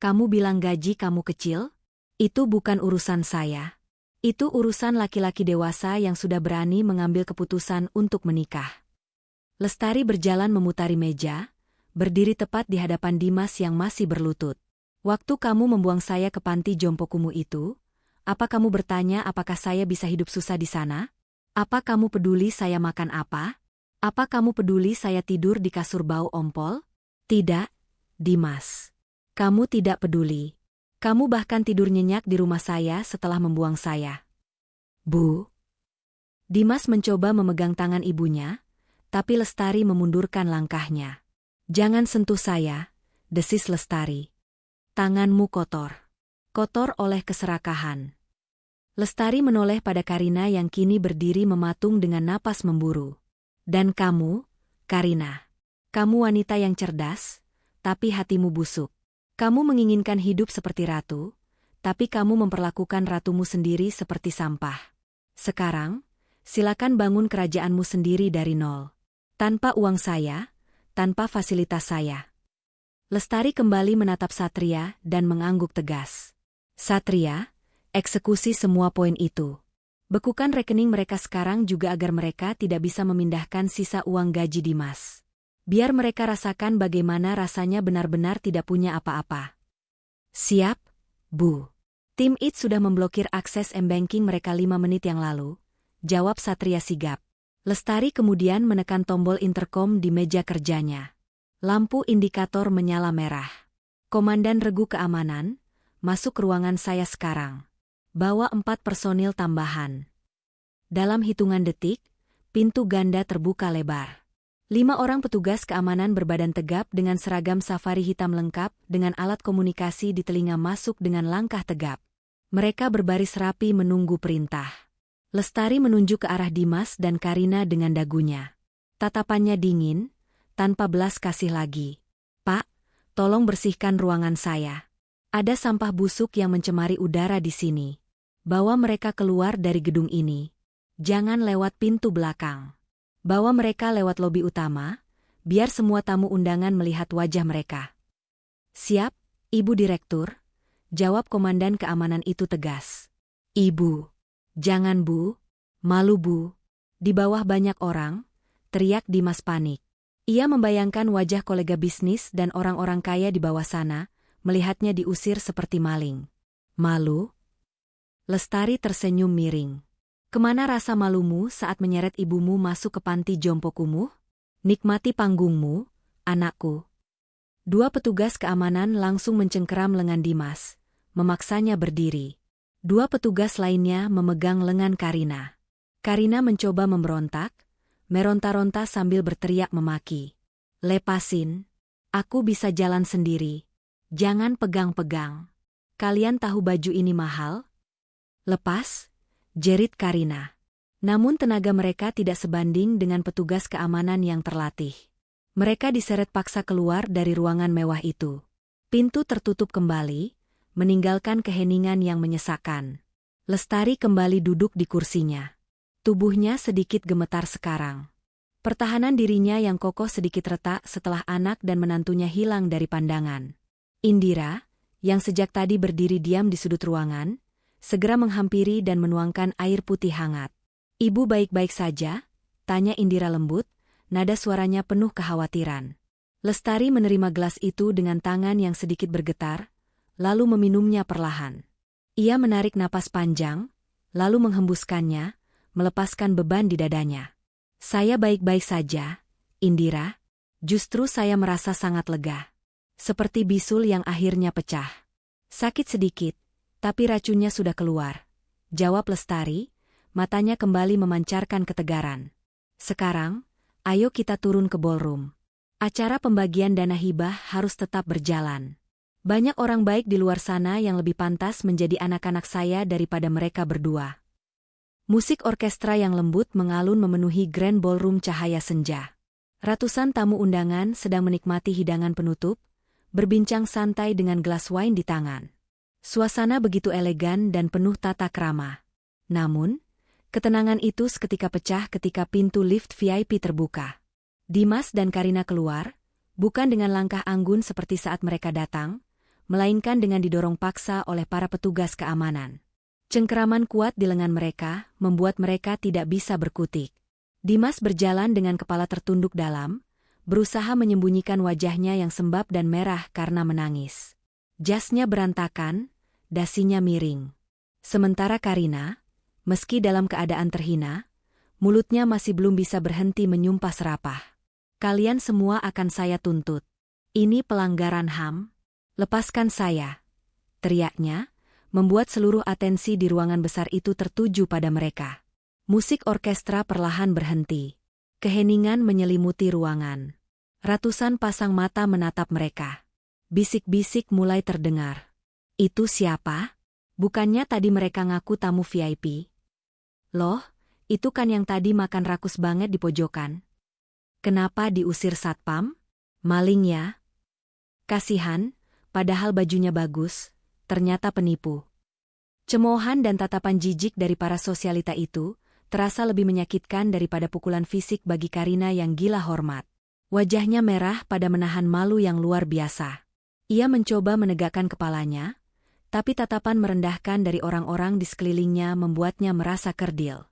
Kamu bilang gaji kamu kecil? Itu bukan urusan saya. Itu urusan laki-laki dewasa yang sudah berani mengambil keputusan untuk menikah. Lestari berjalan memutari meja, berdiri tepat di hadapan Dimas yang masih berlutut. Waktu kamu membuang saya ke panti jompokumu itu, apa kamu bertanya apakah saya bisa hidup susah di sana? Apa kamu peduli saya makan apa? Apa kamu peduli saya tidur di kasur bau ompol? Tidak, Dimas. Kamu tidak peduli. Kamu bahkan tidur nyenyak di rumah saya setelah membuang saya. Bu. Dimas mencoba memegang tangan ibunya, tapi Lestari memundurkan langkahnya. Jangan sentuh saya, desis Lestari. Tanganmu kotor. Kotor oleh keserakahan. Lestari menoleh pada Karina yang kini berdiri mematung dengan napas memburu. Dan kamu, Karina. Kamu wanita yang cerdas, tapi hatimu busuk. Kamu menginginkan hidup seperti ratu, tapi kamu memperlakukan ratumu sendiri seperti sampah. Sekarang, silakan bangun kerajaanmu sendiri dari nol. Tanpa uang saya, tanpa fasilitas saya. Lestari kembali menatap Satria dan mengangguk tegas. Satria, eksekusi semua poin itu. Bekukan rekening mereka sekarang juga agar mereka tidak bisa memindahkan sisa uang gaji Dimas. Biar mereka rasakan bagaimana rasanya benar-benar tidak punya apa-apa. Siap, Bu. Tim IT sudah memblokir akses M-Banking mereka 5 menit yang lalu, jawab Satria sigap. Lestari kemudian menekan tombol intercom di meja kerjanya. Lampu indikator menyala merah. Komandan Regu Keamanan, masuk ke ruangan saya sekarang. Bawa 4 personil tambahan. Dalam hitungan detik, pintu ganda terbuka lebar. 5 orang petugas keamanan berbadan tegap dengan seragam safari hitam lengkap dengan alat komunikasi di telinga masuk dengan langkah tegap. Mereka berbaris rapi menunggu perintah. Lestari menunjuk ke arah Dimas dan Karina dengan dagunya. Tatapannya dingin, tanpa belas kasih lagi. Pak, tolong bersihkan ruangan saya. Ada sampah busuk yang mencemari udara di sini. Bawa mereka keluar dari gedung ini. Jangan lewat pintu belakang. Bawa mereka lewat lobi utama, biar semua tamu undangan melihat wajah mereka. Siap, Ibu Direktur, jawab komandan keamanan itu tegas. Ibu. Jangan Bu, malu Bu. Di bawah banyak orang, teriak Dimas panik. Ia membayangkan wajah kolega bisnis dan orang-orang kaya di bawah sana, melihatnya diusir seperti maling. Malu? Lestari tersenyum miring. Kemana rasa malumu saat menyeret ibumu masuk ke panti jompokumu? Nikmati panggungmu, anakku. Dua petugas keamanan langsung mencengkeram lengan Dimas, memaksanya berdiri. Dua petugas lainnya memegang lengan Karina. Karina mencoba memberontak, meronta-ronta sambil berteriak memaki. "Lepasin. Aku bisa jalan sendiri. Jangan pegang-pegang. Kalian tahu baju ini mahal?" "Lepas," jerit Karina. Namun tenaga mereka tidak sebanding dengan petugas keamanan yang terlatih. Mereka diseret paksa keluar dari ruangan mewah itu. Pintu tertutup kembali, meninggalkan keheningan yang menyesakkan. Lestari kembali duduk di kursinya. Tubuhnya sedikit gemetar sekarang. Pertahanan dirinya yang kokoh sedikit retak setelah anak dan menantunya hilang dari pandangan. Indira, yang sejak tadi berdiri diam di sudut ruangan, segera menghampiri dan menuangkan air putih hangat. "Ibu baik-baik saja?" tanya Indira lembut, nada suaranya penuh kekhawatiran. Lestari menerima gelas itu dengan tangan yang sedikit bergetar, lalu meminumnya perlahan. Ia menarik napas panjang, lalu menghembuskannya, melepaskan beban di dadanya. "Saya baik-baik saja, Indira. Justru saya merasa sangat lega. Seperti bisul yang akhirnya pecah. Sakit sedikit, tapi racunnya sudah keluar," jawab Lestari, matanya kembali memancarkan ketegaran. "Sekarang, ayo kita turun ke ballroom. Acara pembagian dana hibah harus tetap berjalan. Banyak orang baik di luar sana yang lebih pantas menjadi anak-anak saya daripada mereka berdua." Musik orkestra yang lembut mengalun memenuhi grand ballroom cahaya senja. Ratusan tamu undangan sedang menikmati hidangan penutup, berbincang santai dengan gelas wine di tangan. Suasana begitu elegan dan penuh tata krama. Namun, ketenangan itu seketika pecah ketika pintu lift VIP terbuka. Dimas dan Karina keluar, bukan dengan langkah anggun seperti saat mereka datang, melainkan dengan didorong paksa oleh para petugas keamanan. Cengkeraman kuat di lengan mereka membuat mereka tidak bisa berkutik. Dimas berjalan dengan kepala tertunduk dalam, berusaha menyembunyikan wajahnya yang sembab dan merah karena menangis. Jasnya berantakan, dasinya miring. Sementara Karina, meski dalam keadaan terhina, mulutnya masih belum bisa berhenti menyumpah serapah. "Kalian semua akan saya tuntut. Ini pelanggaran HAM. Lepaskan saya," teriaknya, membuat seluruh atensi di ruangan besar itu tertuju pada mereka. Musik orkestra perlahan berhenti. Keheningan menyelimuti ruangan. Ratusan pasang mata menatap mereka. Bisik-bisik mulai terdengar. "Itu siapa? Bukannya tadi mereka ngaku tamu VIP?" "Loh, itu kan yang tadi makan rakus banget di pojokan. Kenapa diusir satpam? Maling ya?" Kasihan, padahal bajunya bagus, ternyata penipu. Cemoohan dan tatapan jijik dari para sosialita itu terasa lebih menyakitkan daripada pukulan fisik bagi Karina yang gila hormat. Wajahnya merah pada menahan malu yang luar biasa. Ia mencoba menegakkan kepalanya, tapi tatapan merendahkan dari orang-orang di sekelilingnya membuatnya merasa kerdil.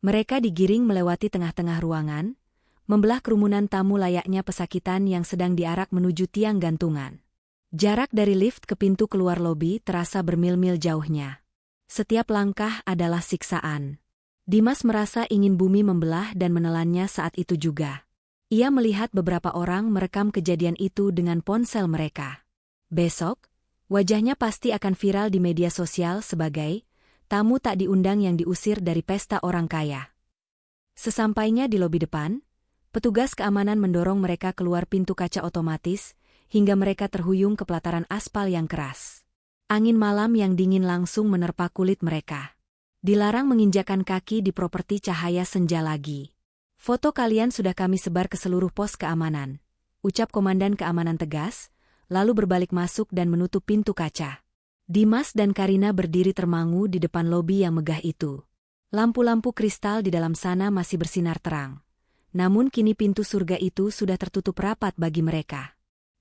Mereka digiring melewati tengah-tengah ruangan, membelah kerumunan tamu layaknya pesakitan yang sedang diarak menuju tiang gantungan. Jarak dari lift ke pintu keluar lobi terasa bermil-mil jauhnya. Setiap langkah adalah siksaan. Dimas merasa ingin bumi membelah dan menelannya saat itu juga. Ia melihat beberapa orang merekam kejadian itu dengan ponsel mereka. Besok, wajahnya pasti akan viral di media sosial sebagai tamu tak diundang yang diusir dari pesta orang kaya. Sesampainya di lobi depan, petugas keamanan mendorong mereka keluar pintu kaca otomatis, hingga mereka terhuyung ke pelataran aspal yang keras. Angin malam yang dingin langsung menerpa kulit mereka. Dilarang menginjakan kaki di properti cahaya senja lagi. "Foto kalian sudah kami sebar ke seluruh pos keamanan," ucap komandan keamanan tegas, lalu berbalik masuk dan menutup pintu kaca. Dimas dan Karina berdiri termangu di depan lobi yang megah itu. Lampu-lampu kristal di dalam sana masih bersinar terang. Namun kini pintu surga itu sudah tertutup rapat bagi mereka.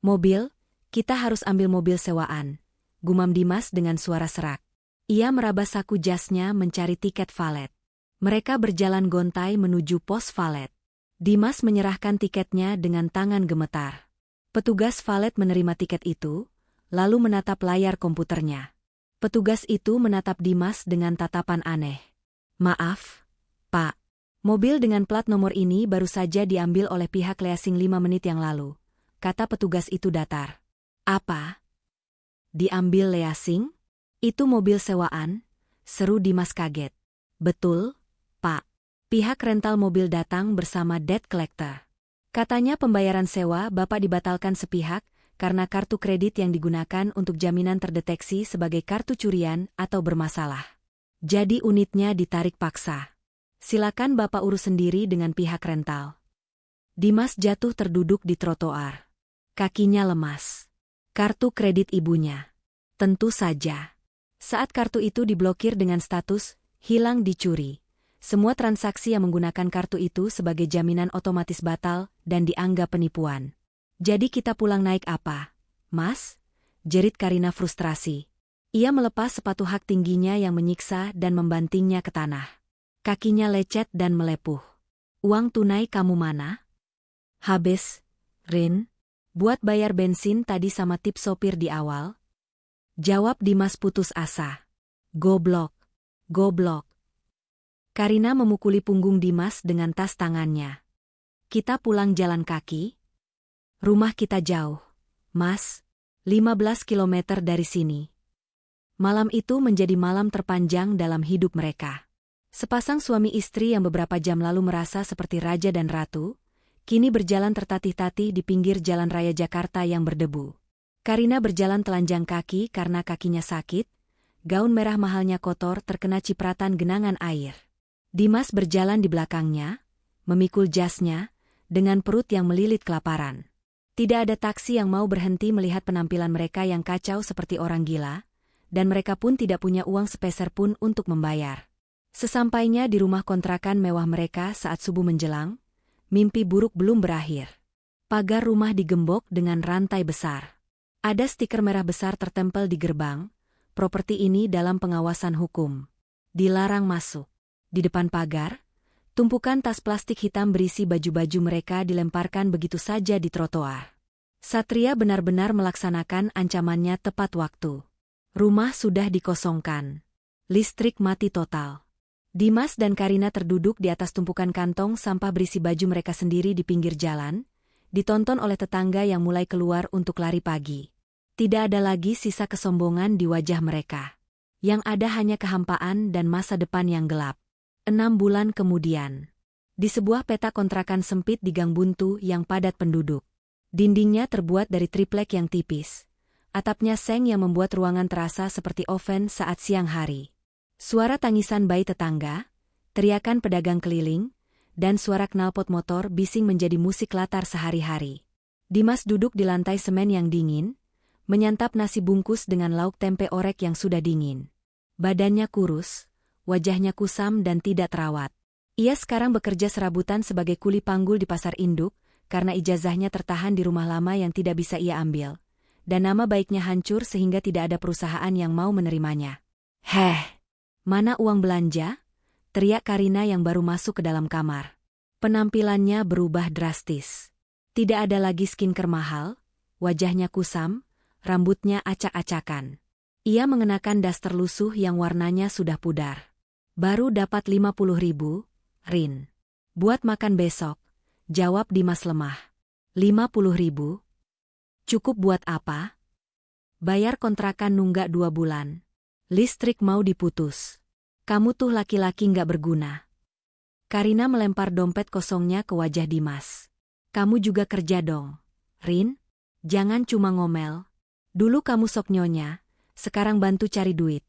"Mobil, kita harus ambil mobil sewaan," gumam Dimas dengan suara serak. Ia meraba saku jasnya mencari tiket valet. Mereka berjalan gontai menuju pos valet. Dimas menyerahkan tiketnya dengan tangan gemetar. Petugas valet menerima tiket itu, lalu menatap layar komputernya. Petugas itu menatap Dimas dengan tatapan aneh. "Maaf, Pak. Mobil dengan plat nomor ini baru saja diambil oleh pihak leasing 5 menit yang lalu," kata petugas itu datar. Apa? Diambil leasing? Itu mobil sewaan? Seru Dimas kaget. Betul, Pak. Pihak rental mobil datang bersama debt collector. Katanya pembayaran sewa Bapak dibatalkan sepihak karena kartu kredit yang digunakan untuk jaminan terdeteksi sebagai kartu curian atau bermasalah. Jadi unitnya ditarik paksa. Silakan Bapak urus sendiri dengan pihak rental. Dimas jatuh terduduk di trotoar. Kakinya lemas. Kartu kredit ibunya. Tentu saja. Saat kartu itu diblokir dengan status hilang dicuri, semua transaksi yang menggunakan kartu itu sebagai jaminan otomatis batal dan dianggap penipuan. Jadi kita pulang naik apa, Mas? Jerit Karina frustrasi. Ia melepas sepatu hak tingginya yang menyiksa dan membantingnya ke tanah. Kakinya lecet dan melepuh. Uang tunai kamu mana? Habis, Rin. Buat bayar bensin tadi sama tip sopir di awal. Jawab Dimas putus asa. Goblok. Goblok. Karina memukuli punggung Dimas dengan tas tangannya. Kita pulang jalan kaki? Rumah kita jauh, Mas. 15 kilometer dari sini. Malam itu menjadi malam terpanjang dalam hidup mereka. Sepasang suami istri yang beberapa jam lalu merasa seperti raja dan ratu, kini berjalan tertatih-tatih di pinggir jalan raya Jakarta yang berdebu. Karina berjalan telanjang kaki karena kakinya sakit, gaun merah mahalnya kotor terkena cipratan genangan air. Dimas berjalan di belakangnya, memikul jasnya, dengan perut yang melilit kelaparan. Tidak ada taksi yang mau berhenti melihat penampilan mereka yang kacau seperti orang gila, dan mereka pun tidak punya uang sepeser pun untuk membayar. Sesampainya di rumah kontrakan mewah mereka saat subuh menjelang, mimpi buruk belum berakhir. Pagar rumah digembok dengan rantai besar. Ada stiker merah besar tertempel di gerbang, properti ini dalam pengawasan hukum. Dilarang masuk. Di depan pagar, tumpukan tas plastik hitam berisi baju-baju mereka dilemparkan begitu saja di trotoar. Satria benar-benar melaksanakan ancamannya tepat waktu. Rumah sudah dikosongkan. Listrik mati total. Dimas dan Karina terduduk di atas tumpukan kantong sampah berisi baju mereka sendiri di pinggir jalan, ditonton oleh tetangga yang mulai keluar untuk lari pagi. Tidak ada lagi sisa kesombongan di wajah mereka. Yang ada hanya kehampaan dan masa depan yang gelap. 6 bulan kemudian. Di sebuah petak kontrakan sempit di gang buntu yang padat penduduk. Dindingnya terbuat dari triplek yang tipis. Atapnya seng yang membuat ruangan terasa seperti oven saat siang hari. Suara tangisan bayi tetangga, teriakan pedagang keliling, dan suara knalpot motor bising menjadi musik latar sehari-hari. Dimas duduk di lantai semen yang dingin, menyantap nasi bungkus dengan lauk tempe orek yang sudah dingin. Badannya kurus, wajahnya kusam dan tidak terawat. Ia sekarang bekerja serabutan sebagai kuli panggul di pasar induk, karena ijazahnya tertahan di rumah lama yang tidak bisa ia ambil, dan nama baiknya hancur sehingga tidak ada perusahaan yang mau menerimanya. Heh! Mana uang belanja? Teriak Karina yang baru masuk ke dalam kamar. Penampilannya berubah drastis. Tidak ada lagi skincare mahal, wajahnya kusam, rambutnya acak-acakan. Ia mengenakan daster lusuh yang warnanya sudah pudar. Baru dapat 50.000, Rin. Buat makan besok, jawab Dimas lemah. 50.000? Cukup buat apa? Bayar kontrakan nunggak 2 bulan. Listrik mau diputus. Kamu tuh laki-laki nggak berguna. Karina melempar dompet kosongnya ke wajah Dimas. Kamu juga kerja dong, Rin. Jangan cuma ngomel. Dulu kamu sok nyonya, sekarang bantu cari duit.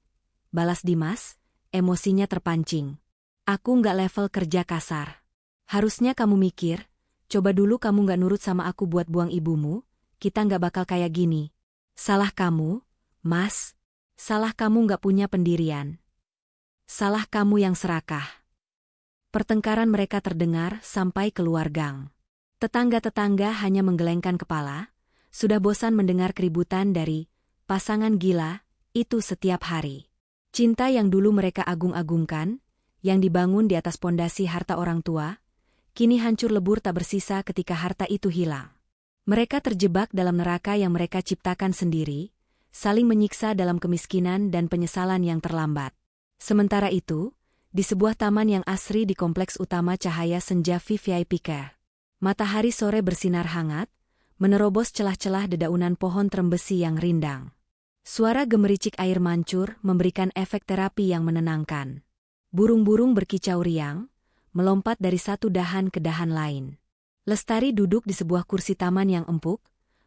Balas Dimas, emosinya terpancing. Aku nggak level kerja kasar. Harusnya kamu mikir, coba dulu kamu nggak nurut sama aku buat buang ibumu, kita nggak bakal kayak gini. Salah kamu, Mas. Salah kamu nggak punya pendirian. Salah kamu yang serakah. Pertengkaran mereka terdengar sampai keluar gang. Tetangga-tetangga hanya menggelengkan kepala, sudah bosan mendengar keributan dari pasangan gila itu setiap hari. Cinta yang dulu mereka agung-agungkan, yang dibangun di atas pondasi harta orang tua, kini hancur lebur tak bersisa ketika harta itu hilang. Mereka terjebak dalam neraka yang mereka ciptakan sendiri, saling menyiksa dalam kemiskinan dan penyesalan yang terlambat. Sementara itu, di sebuah taman yang asri di kompleks utama cahaya senja VIP Care. Matahari sore bersinar hangat, menerobos celah-celah dedaunan pohon trembesi yang rindang. Suara gemericik air mancur memberikan efek terapi yang menenangkan. Burung-burung berkicau riang, melompat dari satu dahan ke dahan lain. Lestari duduk di sebuah kursi taman yang empuk,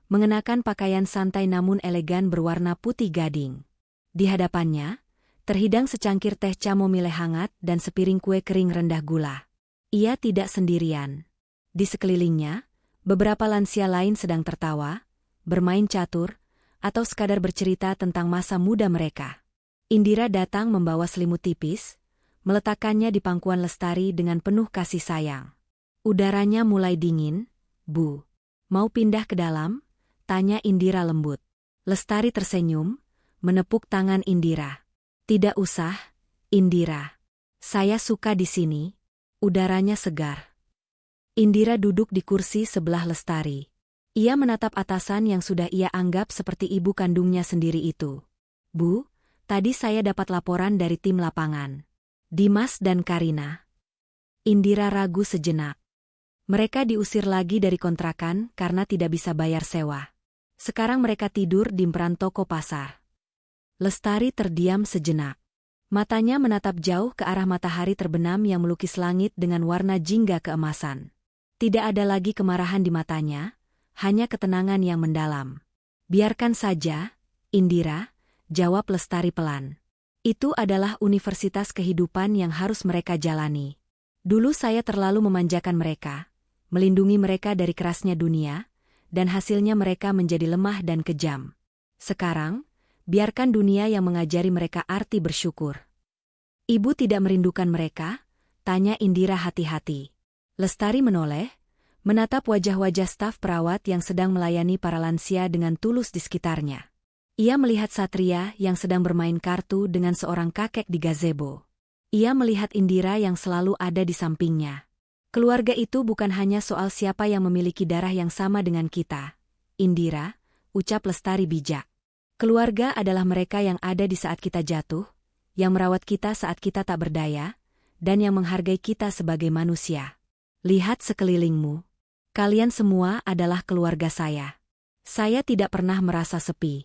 mengenakan pakaian santai namun elegan berwarna putih gading. Di hadapannya, terhidang secangkir teh chamomile hangat dan sepiring kue kering rendah gula. Ia tidak sendirian. Di sekelilingnya, beberapa lansia lain sedang tertawa, bermain catur, atau sekadar bercerita tentang masa muda mereka. Indira datang membawa selimut tipis, meletakkannya di pangkuan Lestari dengan penuh kasih sayang. Udaranya mulai dingin, Bu. Mau pindah ke dalam? Tanya Indira lembut. Lestari tersenyum, menepuk tangan Indira. Tidak usah, Indira. Saya suka di sini. Udaranya segar. Indira duduk di kursi sebelah Lestari. Ia menatap atasan yang sudah ia anggap seperti ibu kandungnya sendiri itu. Bu, tadi saya dapat laporan dari tim lapangan. Dimas dan Karina. Indira ragu sejenak. Mereka diusir lagi dari kontrakan karena tidak bisa bayar sewa. Sekarang mereka tidur di emperan toko pasar. Lestari terdiam sejenak. Matanya menatap jauh ke arah matahari terbenam yang melukis langit dengan warna jingga keemasan. Tidak ada lagi kemarahan di matanya, hanya ketenangan yang mendalam. Biarkan saja, Indira, jawab Lestari pelan. Itu adalah universitas kehidupan yang harus mereka jalani. Dulu saya terlalu memanjakan mereka, melindungi mereka dari kerasnya dunia, dan hasilnya mereka menjadi lemah dan kejam. Sekarang, biarkan dunia yang mengajari mereka arti bersyukur. Ibu tidak merindukan mereka? Tanya Indira hati-hati. Lestari menoleh, menatap wajah-wajah staf perawat yang sedang melayani para lansia dengan tulus di sekitarnya. Ia melihat Satria yang sedang bermain kartu dengan seorang kakek di gazebo. Ia melihat Indira yang selalu ada di sampingnya. Keluarga itu bukan hanya soal siapa yang memiliki darah yang sama dengan kita. Indira, ucap Lestari bijak. Keluarga adalah mereka yang ada di saat kita jatuh, yang merawat kita saat kita tak berdaya, dan yang menghargai kita sebagai manusia. Lihat sekelilingmu. Kalian semua adalah keluarga saya. Saya tidak pernah merasa sepi.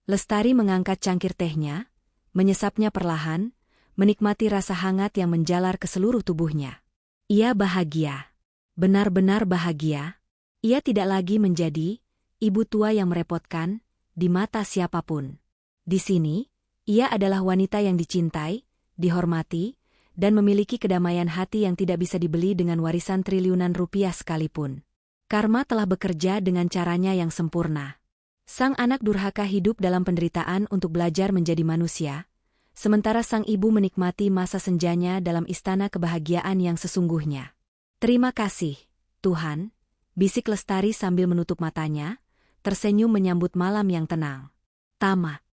Lestari mengangkat cangkir tehnya, menyesapnya perlahan, menikmati rasa hangat yang menjalar ke seluruh tubuhnya. Ia bahagia. Benar-benar bahagia. Ia tidak lagi menjadi ibu tua yang merepotkan di mata siapapun. Di sini, ia adalah wanita yang dicintai, dihormati, dan memiliki kedamaian hati yang tidak bisa dibeli dengan warisan triliunan rupiah sekalipun. Karma telah bekerja dengan caranya yang sempurna. Sang anak durhaka hidup dalam penderitaan untuk belajar menjadi manusia, sementara sang ibu menikmati masa senjanya dalam istana kebahagiaan yang sesungguhnya. Terima kasih, Tuhan, bisik Lestari sambil menutup matanya, tersenyum menyambut malam yang tenang. Tamat.